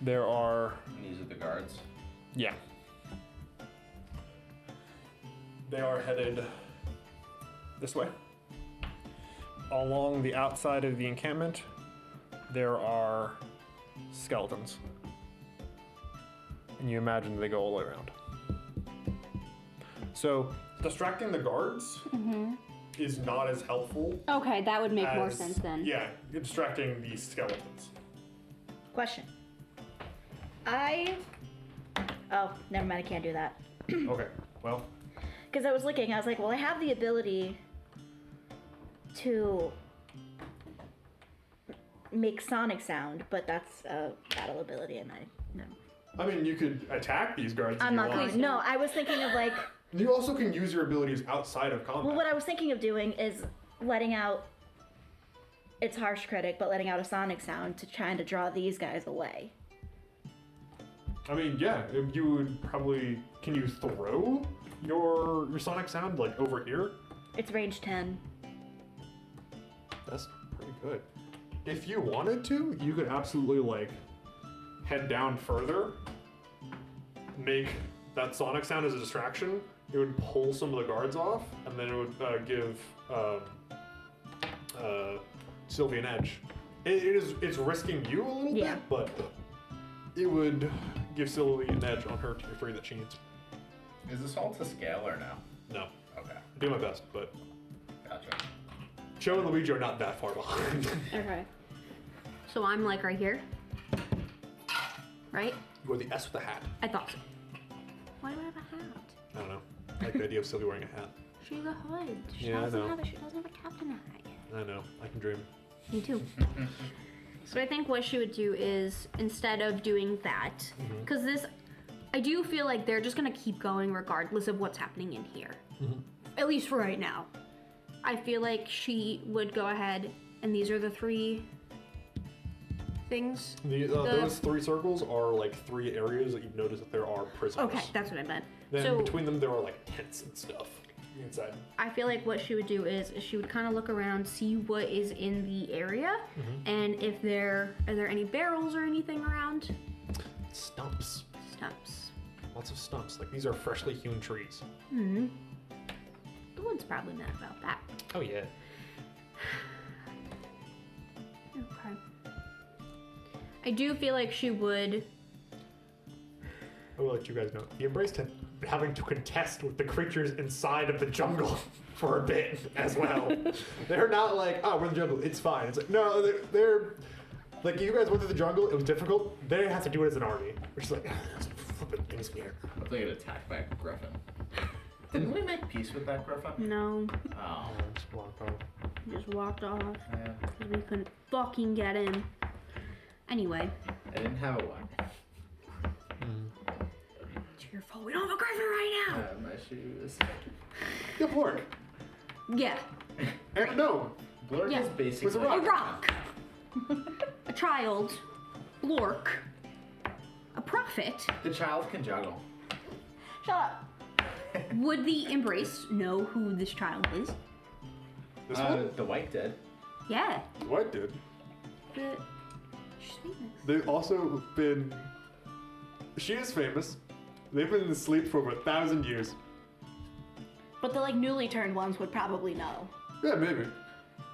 There are, And these are the guards. yeah. They are headed this way. Along the outside of the encampment, there are skeletons. And you imagine they go all the way around. So, distracting the guards is not as helpful Okay, that would make more as- sense then. Yeah, distracting the skeletons. Question. Oh, never mind. I can't do that. Okay, well, Because I was looking, I was like, well, I have the ability to make sonic sound, but that's a battle ability, and no. I mean, you could attack these guards I'm if not you going want. to. No, I was thinking of like, You also can use your abilities outside of combat. well, what I was thinking of doing is letting out, it's harsh critic, but letting out a sonic sound to trying to draw these guys away. I mean, yeah, you would probably. Can you throw your sonic sound like over here? It's range 10. That's pretty good. If you wanted to, you could absolutely like head down further, make that sonic sound as a distraction. It would pull some of the guards off, and then it would give Sylvie an edge. It's risking you a little Yeah. bit, but it would give Sylvie an edge on her territory that she needs. Is this all to scale or no? No, Okay, I do my best, but gotcha. Joe and Luigi are not that far behind. Okay. So I'm like right here. Right? You are the S with a hat. I thought so. Why do I have a hat? I don't know. I like the idea of Sylvie wearing a hat. She's a hood. She Yeah, I doesn't know. have she doesn't have a captain hat yet. I know. I can dream. Me too. So I think what she would do is, instead of doing that, because this, I do feel like they're just gonna keep going regardless of what's happening in here. At least for right now. I feel like she would go ahead, and these are the three things? Those 3 circles are like 3 areas that you've noticed that there are prisoners. Okay, that's what I meant. Then so between them there are like tents and stuff inside. I feel like what she would do is she would kind of look around, see what is in the area, and if are there any barrels or anything around? Stumps. Stumps. Lots of stumps. Like these are freshly hewn trees. Hmm. The wood's probably not about that. Oh yeah. Okay. I do feel like she would. I will let you guys know. The Embrace had having to contest with the creatures inside of the jungle for a bit as well. They're not like, oh, we're in the jungle, it's fine. It's like, no, they're like, you guys went through the jungle, it was difficult. They have to do it as an army, which is like, there's flipping things here. I think get attacked by a griffin. Didn't we make peace with that griffin? No. Oh. Just walk off. Just walked off Yeah. because we couldn't fucking get in. Anyway. I didn't have a weapon. It's your fault. We don't have a griffin right now. My shoes. Yeah, Blork. Yeah. No. Blurk Yeah. is basically With a rock. A rock. A child. Blork. A prophet. The child can juggle. Shut up. Would the Embrace know who this child is? This one? The Wight did. Yeah. What, dude? She's famous. They've also been. She is famous. They've been asleep for over 1,000 years. But the like newly turned ones would probably know. Yeah, maybe.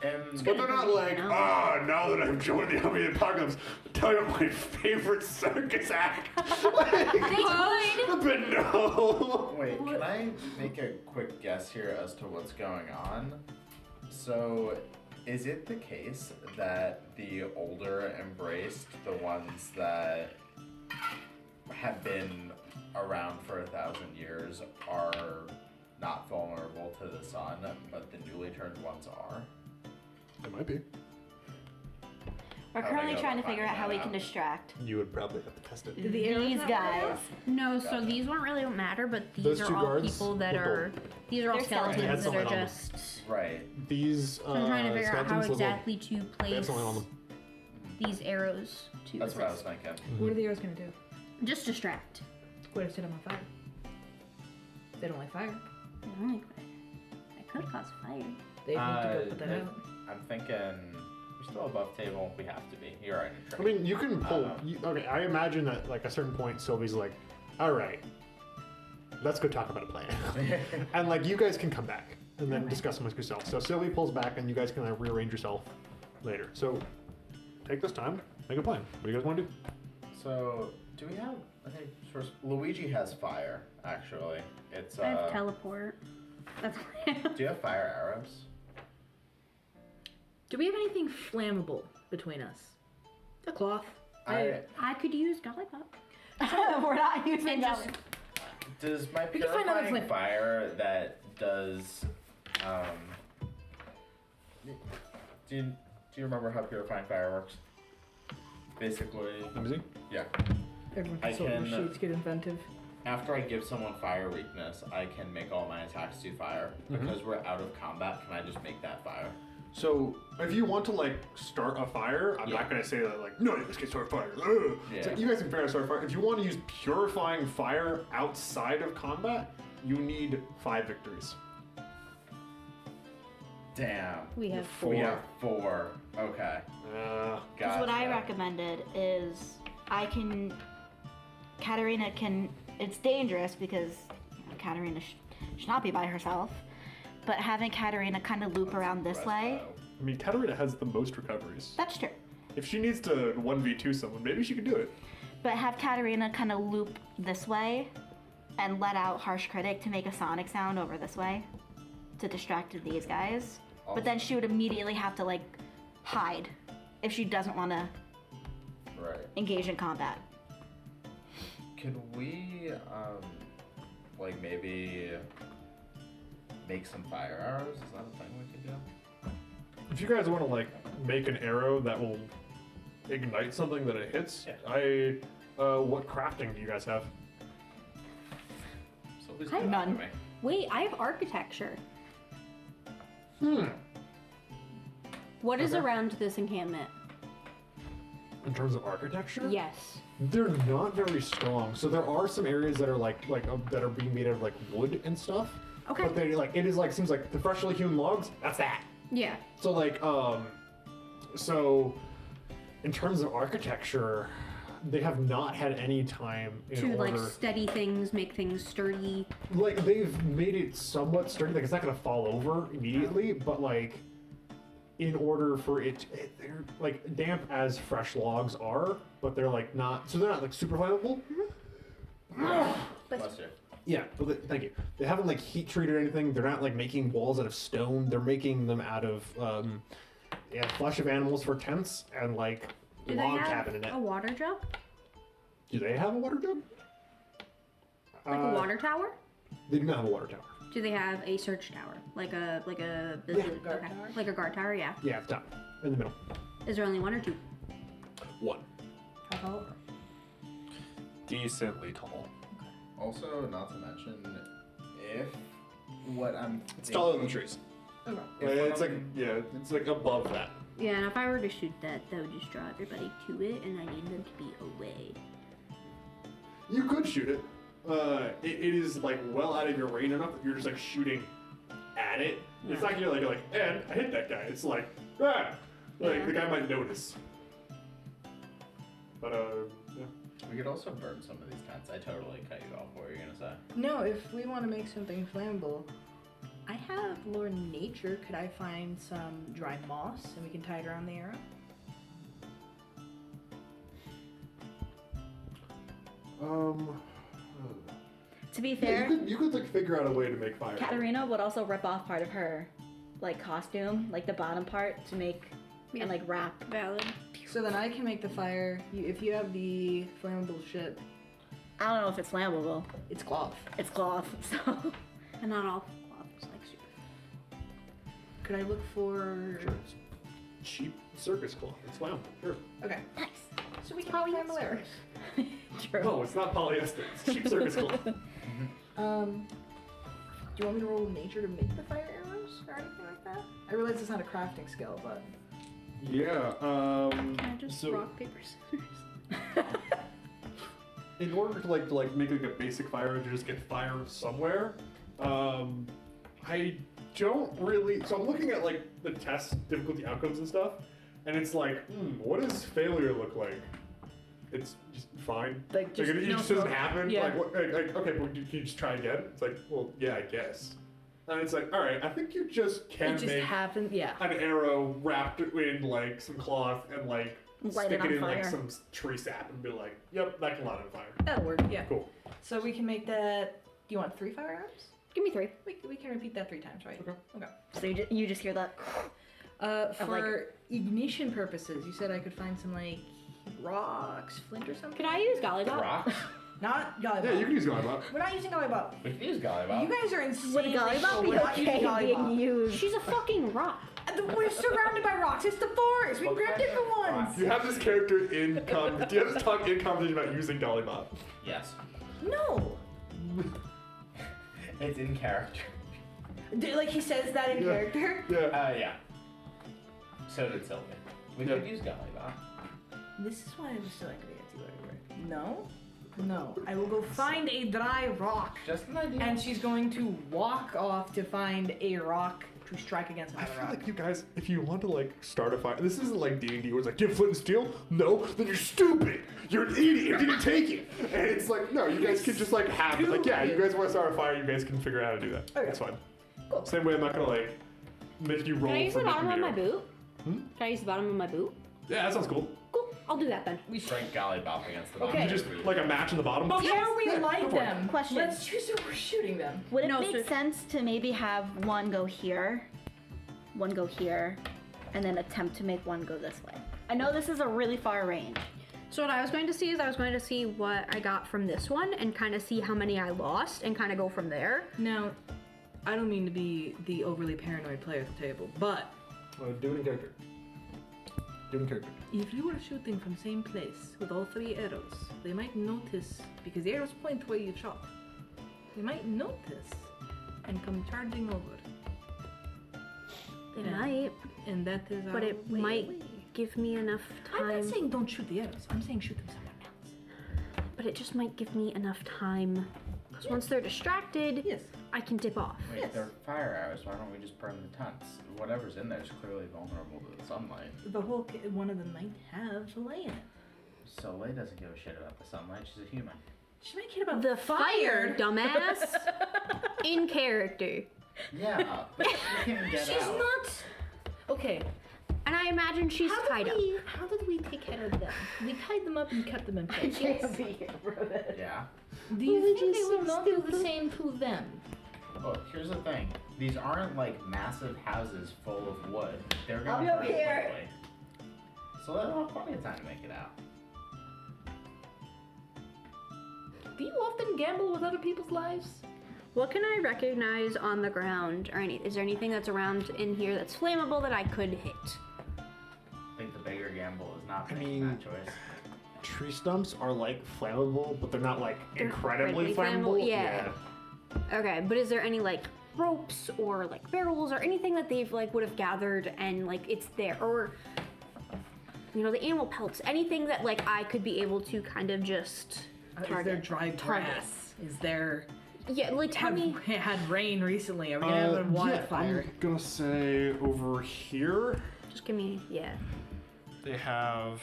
And But they're not like, No. now that I've joined the army of the apocalypse, tell you my favorite circus act. They could. But no. wait, can I make a quick guess here as to what's going on? So, is it the case that the older Embraced, the ones that have been around for 1,000 years, are not vulnerable to the sun, but the newly turned ones are? It might be. We're How currently they go trying to about figure out how we finding can that distract You would probably have to test it. these guys. No, so Gotcha. these won't really matter, but these Those are two all guards people that were are. These are all They're skeletons skeletons. that are They had something on just. Right. These So I'm trying to figure out how skeletons look like- exactly to they have place something on them. these arrows to That's the what I was place. thinking. What are the arrows gonna do? Just distract. What if set them on fire? They don't like fire. I don't like fire. I could cause fire. They need to go put that no, out. I'm thinking we're still above table. We have to be. You're right. I mean, you can pull. Uh-huh. Okay, I imagine that like a certain point, Sylvie's like, all right, let's go talk about a plan. And like, you guys can come back and then discuss amongst yourself. So Sylvie pulls back and you guys can rearrange yourself later. So take this time, make a plan. What do you guys want to do? So, do we have? I think first Luigi has fire. Actually, it's. I have teleport. That's what I have. Do you have fire arrows? Do we have anything flammable between us? A cloth. I could use Lollipop. We're not using And that. just- Does my We can find other purifying fire that does do you remember how purifying fire works? Basically, Let me see. yeah. Everyone I can sort can- of sheets get inventive. After I give someone fire weakness, I can make all my attacks do fire. Because we're out of combat, can I just make that fire? So if you want to like start a fire, I'm Yeah. not gonna say that like, no, you guys can start a fire. Ugh. It's Yeah. like, you guys can figure out how to start a fire. If you want to use purifying fire outside of combat, you need 5 victories. Damn. We have We have 4. Okay. Uh, Because what I Gotcha. recommended is Katarina can, it's dangerous because Katarina should not be by herself, but having Katarina kind of loop around this way, I mean, Katarina has the most recoveries. that's true. If she needs to 1v2 someone, maybe she can do it. But have Katarina kind of loop this way and let out Harsh Critic to make a sonic sound over this way to distract these guys. But then she would immediately have to like hide if she doesn't want to Right. engage in combat. Could we, like maybe make some fire arrows? Is that a thing we could do? If you guys want to like make an arrow that will ignite something that it hits, Yeah. what crafting do you guys have? Sylvie's I have good none. at me. Wait, I have architecture. Hmm. What is Okay. around this encampment? In terms of architecture? Yes. They're not very strong. So there are some areas that are that are being made out of like wood and stuff. Okay. But they seems like the freshly hewn logs, that's that. Yeah. So like so in terms of architecture, they have not had any time in To order. like steady things, make things sturdy. Like they've made it somewhat sturdy, like it's not gonna fall over immediately, but like in order for they're like damp as fresh logs are, but they're like not, so they're not like super flammable. Bless you. Yeah, but thank you. They haven't like heat treated or anything. They're not like making walls out of stone. They're making them out of flesh of animals for tents and like Do they log have cabin in it. a water jug? Do they have a water jug? Like a water tower? They do not have a water tower. Do they have a search tower? Like a guard okay. tower? Like a guard tower, yeah. Yeah, at the top, in the middle. Is there only one or two? One. How tall? Decently tall. Also, not to mention, if what I'm It's taller than the trees. Okay. It's like it's like above that. Yeah, and if I were to shoot that would just draw everybody to it, and I need them to be away. You could shoot it. It is like well out of your range enough that you're just like shooting at it. It's not you're like and I hit that guy. It's like like the guy might notice. But yeah. We could also burn some of these tents. I totally cut you off. What were you gonna say? No, if we want to make something flammable, I have lore nature. Could I find some dry moss and we can tie it around the arrow? To be Yeah, fair, you could like figure out a way to make fire. Katarina would also rip off part of her like costume, like the bottom part, to make and like wrap. Valid. So then I can make the fire. If you have the flammable shit, I don't know if it's flammable. it's cloth. It's cloth, so And not all cloth is like super. Could I look for? Sure, it's cheap circus cloth. It's flammable. Sure. Okay. nice. So we can make flammable arrows. True. No, it's not polyester. It's cheap circus cloth. Do you want me to roll nature to make the fire arrows or anything like that? I realize it's not a crafting skill, but Yeah. Can I just So rock, paper, scissors? in order to like make like a basic fire, to just get fire somewhere, I don't really. So I'm looking at like the test difficulty outcomes and stuff, and it's like, what does failure look like? It's just fine. Like, just it no just doesn't smoke. happen. Yeah. Like, okay, but can you just try again? It's like, well, yeah, I guess. And it's like, all right, I think you just can it just make happened. Yeah. an arrow wrapped in like some cloth and like Light stick it on in like fire. some tree sap and be like, yep, that can light on fire. That'll work. Yeah. Cool. So we can make that. Do you want 3 fire arrows? Give me 3. We can repeat that 3 times, right? Okay. Okay. So you just hear that. For ignition purposes, you said I could find some like rocks, flint or something. Could I use Gollywop? Rocks? Not Gollywop. Yeah, you can use Godbot. We're not using Gollywop. We can use Gollywop. You guys are insane. Would a Gollywop be okay being used? She's a fucking rock. We're surrounded by rocks. It's the forest. We What grabbed kind of different ones. rock? You have this character in do you have this talk in conversation about using Dollybot? Yes. No. It's in character. Like he says that in Yeah. character. Yeah. Yeah. So did Sylvie. We Yeah. could use Gollywop. This is why I was selected anti-library. No. No. I will go find a dry rock. Just an idea. And she's going to walk off to find a rock to strike against I another feel rock. like you guys, if you want to like start a fire, this isn't like D&D where it's like, give flint and steel? No, then you're stupid. You're an idiot. You didn't take it. And it's like, no, you guys can just like have it. Like, yeah, you guys want to start a fire, you guys can figure out how to do that. Okay. That's fine. Cool. Same way I'm not going to like make you roll Can I use for the bottom making of my the arrow. boot? Can I use the bottom of my boot? Yeah, that sounds cool. Cool. I'll do that then. We strike Gollywop against the bottom. Okay. You just like a match in the bottom. Before we Yeah, light go for it. them, Question. let's choose who we're shooting them. Would it No, make so- sense to maybe have one go here, one go here, and then attempt to make one go this way? I know this is a really far range. So what I was going to see is I was going to see what I got from this one and kind of see how many I lost and kind of go from there. Now, I don't mean to be the overly paranoid player at the table, but Do it in character. Do it in character. if you were shooting from the same place with all 3 arrows, they might notice, because the arrows point where you've shot, they might notice and come charging over. It Yeah. might, And that is but our it way might away. give me enough I'm not time. saying don't shoot the arrows. I'm saying shoot them somewhere else. But it just might give me enough time. Because once they're distracted, Yes. I can dip off. Wait, Yes. they're fire arrows. Why don't we just burn the tents? Whatever's in there is clearly vulnerable to the sunlight. The whole one of them might have a lay in it. So Lay doesn't give a shit about the sunlight. She's a human. She might care about The fire, dumbass. In character. Yeah, but she can get She's out. not. Okay. And I imagine she's tied up. How did we take care of them? We tied them up and kept them in place. Yeah. Do you think they will not do the same to them? Look, here's the thing. These aren't like massive houses full of wood. They're I'll gonna be over burn here. quickly. So they'll have plenty of time to make it out. Do you often gamble with other people's lives? What can I recognize on the ground? Or is there anything that's around in here that's flammable that I could hit? I think the bigger gamble is not I making mean- that choice. Tree stumps are like flammable, but they're not like They're incredibly incredibly flammable. flammable? Yeah. Okay, but is there any like ropes or like barrels or anything that they've like would have gathered and like it's there, or you know, the animal pelts, anything that like I could be able to kind of just Is there target? dry grass? Is there? Yeah, like tell me. Had rain recently. Are we gonna have a wildfire? I'm gonna say over here Just give me, yeah. they have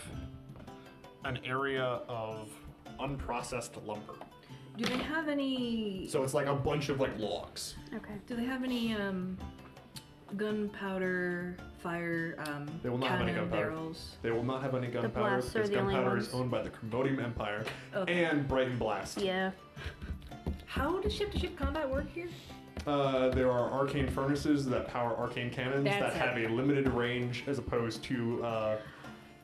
an area of unprocessed lumber. Do they have any? So it's like a bunch of like logs. Okay. Do they have any gunpowder, fire, They will not have any cannon gunpowder. barrels? They will not have any gunpowder blasts are because the only gunpowder is ones. owned by the Cambodian Empire Okay. and Brighton Blast. Yeah. How does ship-to-ship combat work here? There are arcane furnaces that power arcane cannons That's that it. have a limited range as opposed to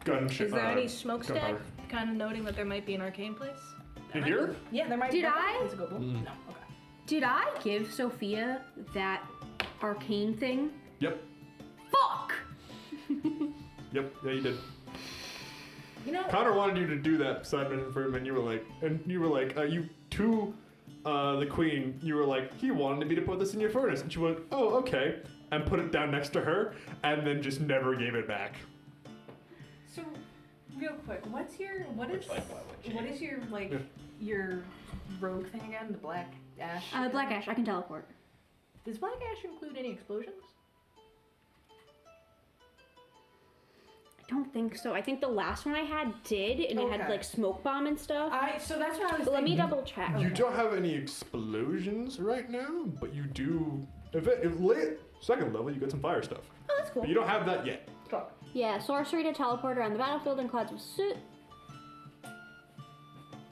Is there any smokestack gunpowder. kind of noting that there might be an arcane place? In here? Yeah, there might Did be. I? Is it go boom? No. Okay. Did I give Sophia that arcane thing? Yep. Fuck! Yep. Yeah, you did. You know. Connor wanted you to do that Simon for him, and you were like, you to the queen, you were like, he wanted me to put this in your furnace, and she went, oh, okay, and put it down next to her, and then just never gave it back. So, real quick, what is your why would she? like your rogue thing again? The black ash. Black Ash, I can teleport. Does black ash include any explosions? I don't think so. I think the last one I had did, and it had Okay. like smoke bomb and stuff. So that's what I was. But let me thinking. double check. You don't have any explosions right now, but you do. Second level, you get some fire stuff. Oh, that's cool. But you don't have that yet. Cool. Yeah, sorcery to teleport around the battlefield in clouds of soot.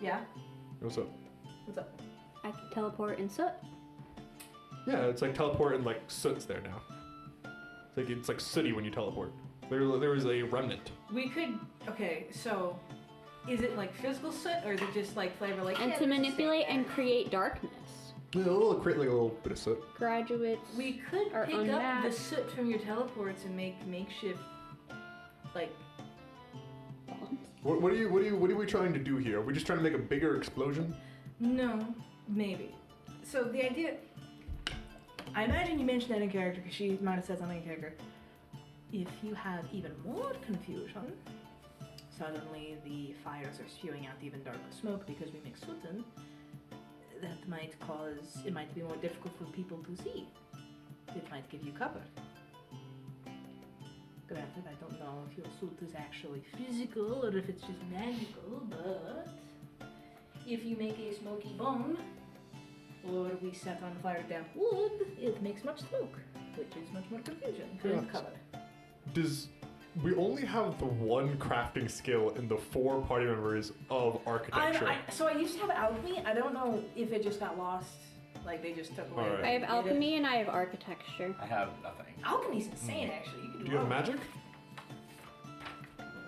Yeah. What's up? What's up? I can teleport in soot. Yeah, it's like teleport and like soot's there now. It's like sooty when you teleport. There was a remnant. We could. Okay, so is it like physical soot or is it just like flavor? Like And yeah, to this is manipulate fake. and create darkness. Yeah, a create like a little bit of soot. Graduates. We could Are pick up the unmasked. soot from your teleports and make makeshift, like. What are we trying to do here? Are we just trying to make a bigger explosion? No, maybe. So the idea. I imagine you mentioned that in character because she might have said something in character. If you have even more confusion, suddenly the fires are spewing out even darker smoke because we mix soot in. That might cause it might be more difficult for people to see. It might give you cover. Granted, I don't know if your suit is actually physical or if it's just magical, but if you make a smoky bomb or we set on fire damp wood, it makes much smoke, which is much more confusion and cover. Does we only have the one crafting skill in the 4 party members of architecture? So I used to have alchemy. I don't know if it just got lost, like they just took away. Alright. I have alchemy and I have architecture. I have nothing. Alchemy's insane, actually. You can do Do you have all- magic?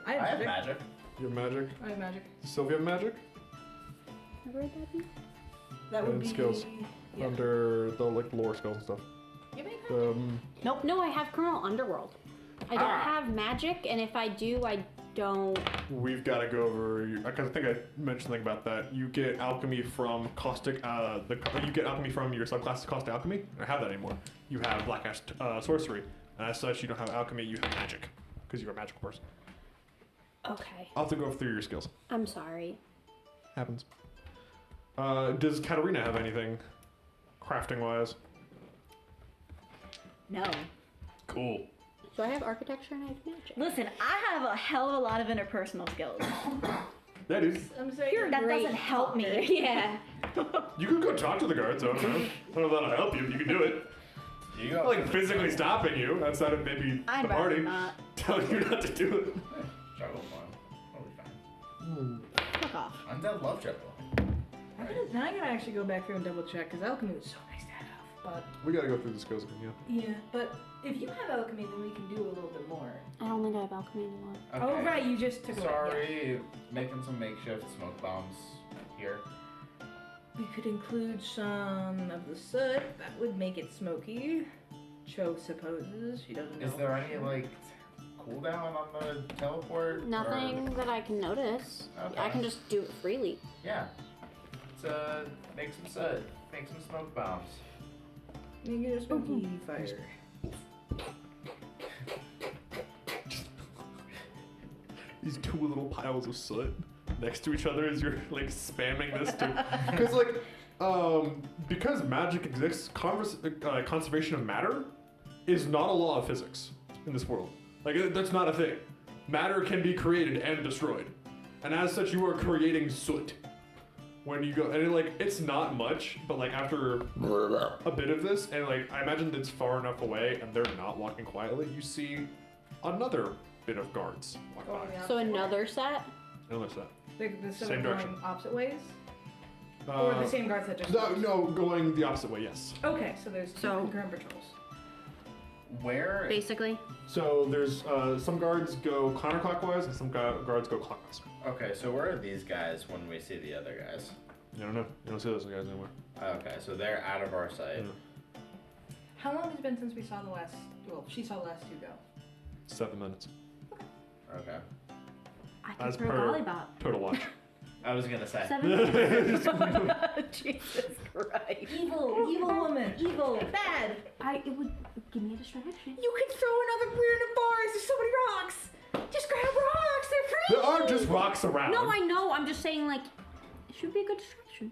I I have have magic. magic. You have magic? I have magic. Sylvie have magic? Where would that be? That would And be skills. Yeah. Under the like lore skills and stuff. You make magic. Nope. No, I have criminal underworld. I don't have magic, and if I do, I don't. We've got to go over. I think I mentioned something about that. You get alchemy from caustic. You get alchemy from your subclass caustic alchemy. I don't have that anymore. You have black ash sorcery, and as such, you don't have alchemy. You have magic because you're a magical person. Okay. I'll have to go through your skills. I'm sorry. Happens. Does Katarina have anything crafting wise? No. Cool. So I have architecture and I have magic. Listen, I have a hell of a lot of interpersonal skills. That is. I'm saying You're a That great doesn't help me. talker. Yeah. You could go talk to the guards. I don't know. I don't know if that'll help you. You can do it. You Not go like physically stopping you. That's not maybe I'd the party rather not. telling you not to do it. juggle fun. Totally fine. Fuck off. Undead love juggle. Now I'm gonna actually go back through and double check because alchemy was so nice to have. But We gotta go through the skills again, yeah, but if you have alchemy, then we can do a little bit more. I don't think I have alchemy anymore. Oh right, you just took away. Sorry, making some makeshift smoke bombs here. We could include some of the soot. That would make it smoky. Cho supposes she doesn't know. Is there any like cooldown on the teleport? or- Nothing that I can notice. Okay. I can just do it freely. Yeah. Let's make some soot. Make some smoke bombs. Make it a smoky fire. These two little piles of soot next to each other as you're like spamming this to. Because because magic exists, conservation of matter is not a law of physics in this world. Like that's not a thing. Matter can be created and destroyed, and as such, you are creating soot. When you go, and it's not much, but like after a bit of this, and like I imagine it's far enough away, and they're not walking quietly, you see another bit of guards walk by. So another set? Another set. The Same direction. going opposite ways, or the same guards that just. No, going the opposite way. Yes. Okay, so there's two concurrent patrols. Where? Basically. So there's some guards go counterclockwise, and some guards go clockwise. Okay, so where are these guys when we see the other guys? You don't know. You don't see those guys anymore. Okay, so they're out of our sight. Yeah. How long has it been since we saw the last? Well, she saw the last two go. 7 minutes. Okay. I can As throw per volleyball. Total Watch. I was gonna say. 7 minutes. Jesus Christ. Evil, evil woman, evil, bad. It would give me a distraction. You can throw another beer in the bars. There's so many rocks. Just grab rocks. They're free. There are just rocks around. No, I know. I'm just saying, like, it should be a good distraction.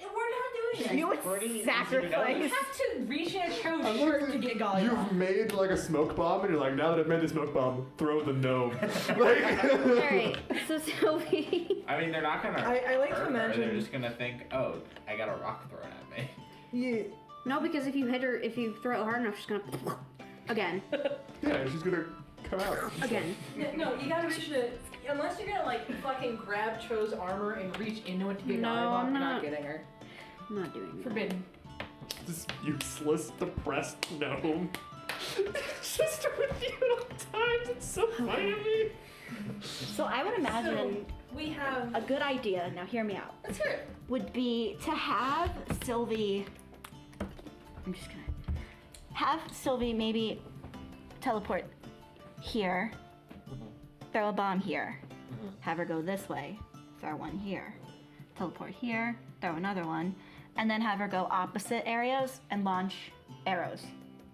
We're not doing that. You would pretty easy to sacrifice. You have to reach in a Cho's shirt to get golly. You've made like a smoke bomb, and you're like, now that I've made the smoke bomb, throw the gnome. Like, Alright, so Sylvie. I mean, they're not gonna. I like to hurt her, imagine- They're just gonna think, oh, I got a rock thrown at me. Yeah. No, because if you hit her, if you throw it hard enough, she's gonna. Again. yeah, she's gonna come out. Again. No, you gotta reach the. Unless you're gonna like fucking grab Cho's armor and reach into it to get No, volleyball, I'm you're not. getting her. I'm not doing that. Forbidden. This useless, depressed gnome. Just with you at times. It's so funny to me. So I would imagine We have. a good idea, now hear me out, Let's hear it. would be to have Sylvie, I'm just gonna, have Sylvie maybe teleport here, throw a bomb here, have her go this way, throw one here, teleport here, throw another one, and then have her go opposite areas and launch arrows.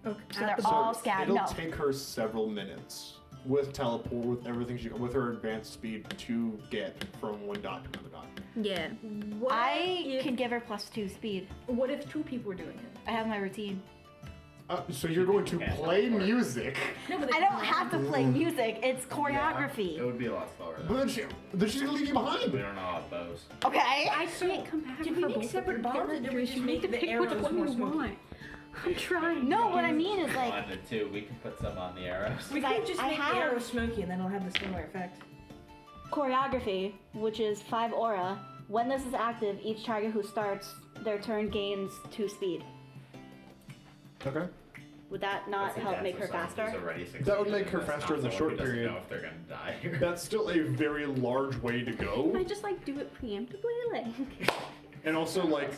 Okay. So they're all scattered. It'll No, take her several minutes with teleport, with everything with her advanced speed to get from one dot to another dot. Yeah. What I if, can give her +2 speed. What if two people were doing it? I have my routine. So you're going to can't play teleport. music, No, but I don't have to play music, it's It choreography. would be a lot slower. but then she's gonna leave you behind. We don't know how bows. Okay? I can't come back did for we make both separate of bombs, them. or did we just You make need to the pick arrows which one more you smoky? want. I'm trying. No, what I mean is like, 1 and 2, we can put some on the arrows. We I- could just I make have- the arrows smoky and then it'll have the similar effect. choreography, which is 5 aura. When this is active, each target who starts their turn gains 2 speed. Okay. Would that not help make her faster? That would make her faster in the short period. Know if they're gonna die here. That's still a very large way to go. I just like do it preemptively, like. And also, like,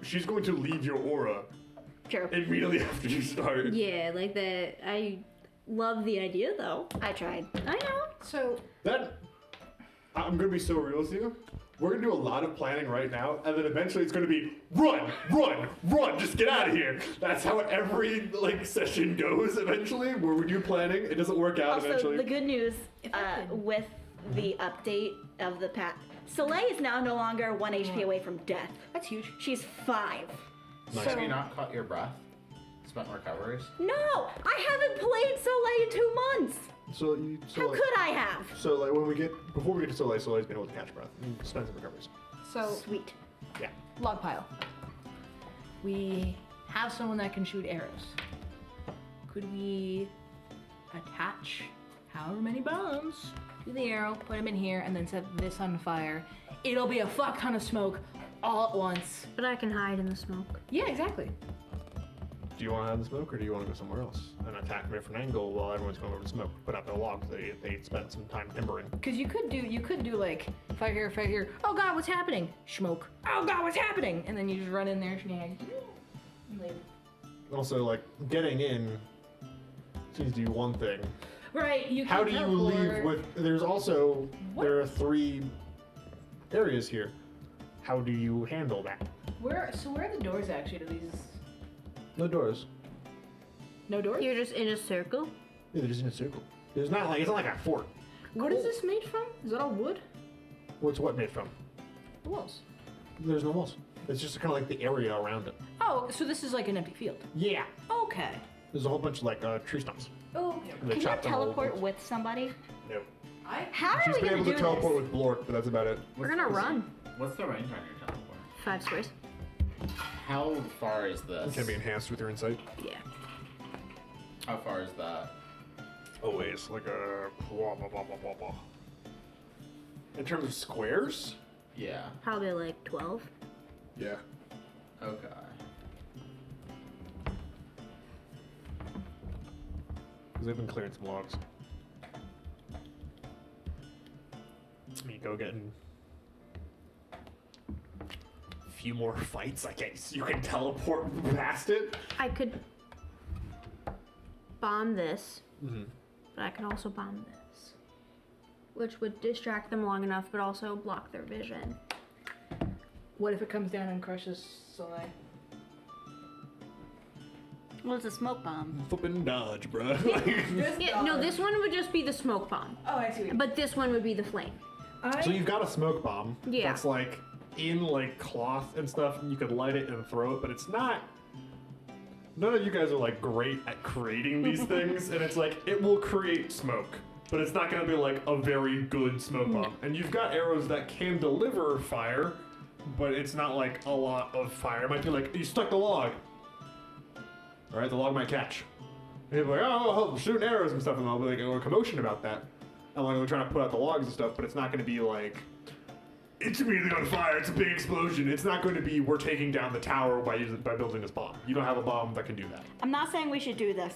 she's going to leave your aura Sure. immediately after you start. Yeah, like the. I love the idea though. I tried. I know. So That, I'm gonna be so real with you. We're gonna do a lot of planning right now, and then eventually it's gonna be run, run, run, just get out of here. That's how every like session goes eventually, where we do planning. It doesn't work out Also, eventually. the good news If I could- with the update of the Soleil is now no longer 1 HP away from death. That's huge. She's 5. Nice. Have you not caught your breath? Spent recoveries? No, I haven't played Soleil in 2 months. How like, could I have? So like before we get to Soleil's been able to catch breath and spend some recoveries. So, Sweet. Yeah. log pile. We have someone that can shoot arrows. Could we attach however many bombs to the arrow, put them in here, and then set this on fire? It'll be a fuck ton of smoke all at once. But I can hide in the smoke. Yeah, exactly. Do you want to have the smoke, or do you want to go somewhere else and attack from a different angle while everyone's going over the smoke? Put out their logs. They spent some time timbering. Because you could do like fire here. Oh god, what's happening? Smoke. Oh god, what's happening? And then you just run in there, snag. And leave. Also, like getting in seems to do one thing. Right. You. Can How do you leave teleport. with? There's also there are 3 areas here. How do you handle that? Where are the doors actually to these? No doors. No doors. You're just in a circle. Yeah, they're just in a circle. It's not like a fort. What is this made from? Is that all wood? What's what made from? The walls. There's no walls. It's just kind of like the area around it. Oh, so this is like an empty field. Yeah. Okay. There's a whole bunch of like tree stumps. Oh. And they Can you chopped them all teleport over. with somebody? No. How are She's we been gonna able do to teleport this? with Blork, but that's about it. We're gonna run. What's the range on your teleport? 5 squares. How far is It this? can be enhanced with your insight. Yeah. How far is that? Always like a blah blah blah blah blah blah. In terms of squares? Yeah. Probably like 12. Yeah. Okay. Because they've been clearing some logs. You go getting a few more fights, I guess. You can teleport past it. I could bomb this, Mm-hmm. but I could also bomb this, which would distract them long enough, but also block their vision. What if it comes down and crushes Soleil? Well, it's a smoke bomb. Flippin' dodge, bro. Yeah, no, this one would just be the smoke bomb, Oh, I see. What you but this one would be the flame. So you've got a smoke bomb. Yeah. That's like in like cloth and stuff, and you could light it and throw it, but it's not. None of you guys are like great at creating these things, and it's like it will create smoke, but it's not gonna be like a very good smoke bomb. And you've got arrows that can deliver fire, but it's not like a lot of fire. It might be like you stuck the log. All right, the log might catch. And people are like, oh, shooting arrows and stuff, and there'll be like a commotion about that. And like we're trying to put out the logs and stuff, but it's not going to be like it's immediately on fire. It's a big explosion. It's not going to be we're taking down the tower by building this bomb. You don't have a bomb that can do that. I'm not saying we should do this,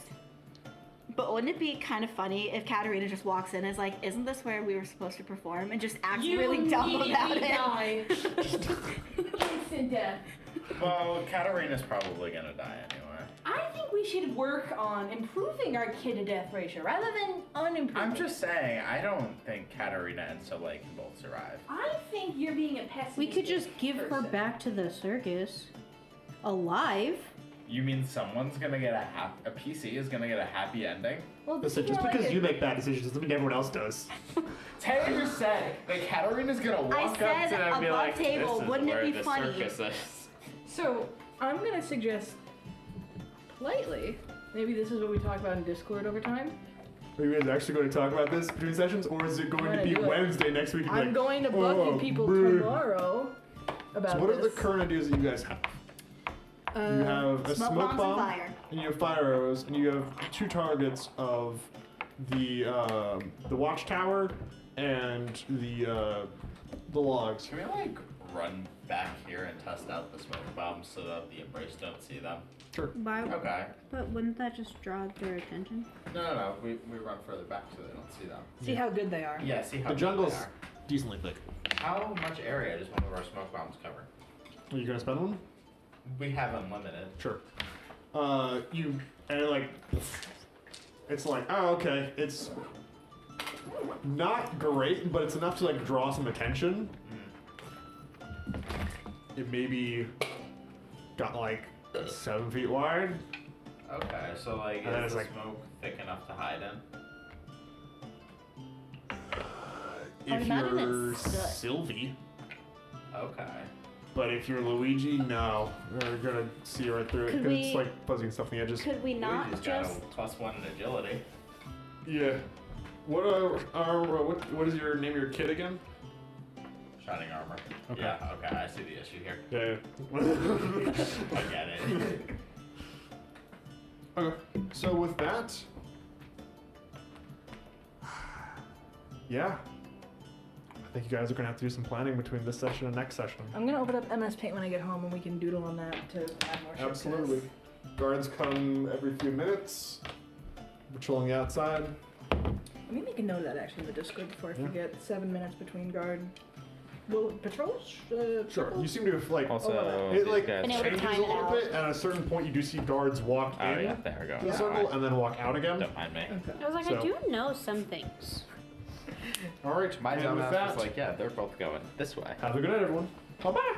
but wouldn't it be kind of funny if Katarina just walks in and is like, "Isn't this where we were supposed to perform?" and just acts really dumb about it? Instant death. Well, Katarina's probably gonna die anyway. I think we should work on improving our kid-to-death ratio rather than unimproving. I'm just saying, I don't think Katarina and Soleil can both survive. I think you're being a pessimist. We could just give her person. back to the circus, alive. You mean someone's gonna get a PC is gonna get a happy ending? Well, Listen, just because you make bad decisions doesn't mean everyone else does. Taylor just said that Katarina's gonna walk said up to them and be above like, table, "This is wouldn't it where be the funny?" circus is." So I'm gonna suggest politely. Maybe this is what we talk about in Discord over time. Are you guys actually going to talk about this between sessions, or is it going I'm to be gonna do it. Wednesday next week? I'm going to bug you people tomorrow about So what are this. the current ideas that you guys have? You have a Smoke smoke bombs and bomb, fire. and you have fire arrows, and you have 2 targets of the watchtower and the logs. Can we like run back here and test out the smoke bombs so that the Embrace don't see them? Sure. Why? Okay. But wouldn't that just draw their attention? No. We run further back so they don't see them. See how good they are. Yeah, see how The big jungle's they are. decently big. How much area does one of our smoke bombs cover? Are you gonna spend one? We have unlimited. Sure. It's like, oh, okay, it's not great, but it's enough to like draw some attention. It maybe got like 7 feet wide. Okay, so like, And then is it's the like- smoke thick enough to hide in? if imagine you're it's good. Sylvie. Okay. But if you're Luigi, no. They're gonna see right through it. Could 'cause we- it's like fuzzy stuff on the edges. Could we not Luigi's just? got a +1 in agility. Yeah. What what is your name of your kid again? Shining armor. Okay. Yeah, okay, I see the issue here. Yeah. I get it. Okay. So with that, yeah, I think you guys are gonna have to do some planning between this session and next session. I'm gonna open up MS Paint when I get home, and we can doodle on that to add more shit to Absolutely. this. Guards come every few minutes, patrolling the outside. Let me make a note of that actually in the Discord before I Yeah. forget. 7 minutes between guard. Will patrols? Sure. You seem to have like Also, it these like guys. Been able to changes a time it little out. bit, and at a certain point you do see guards walk Oh in yeah, there we go. the circle and then walk out again. Don't mind me. Okay. I was like, So- I do know some things. All right. My and with dumbass that, was like, yeah, they're both going this way. have a good night, everyone. Bye bye.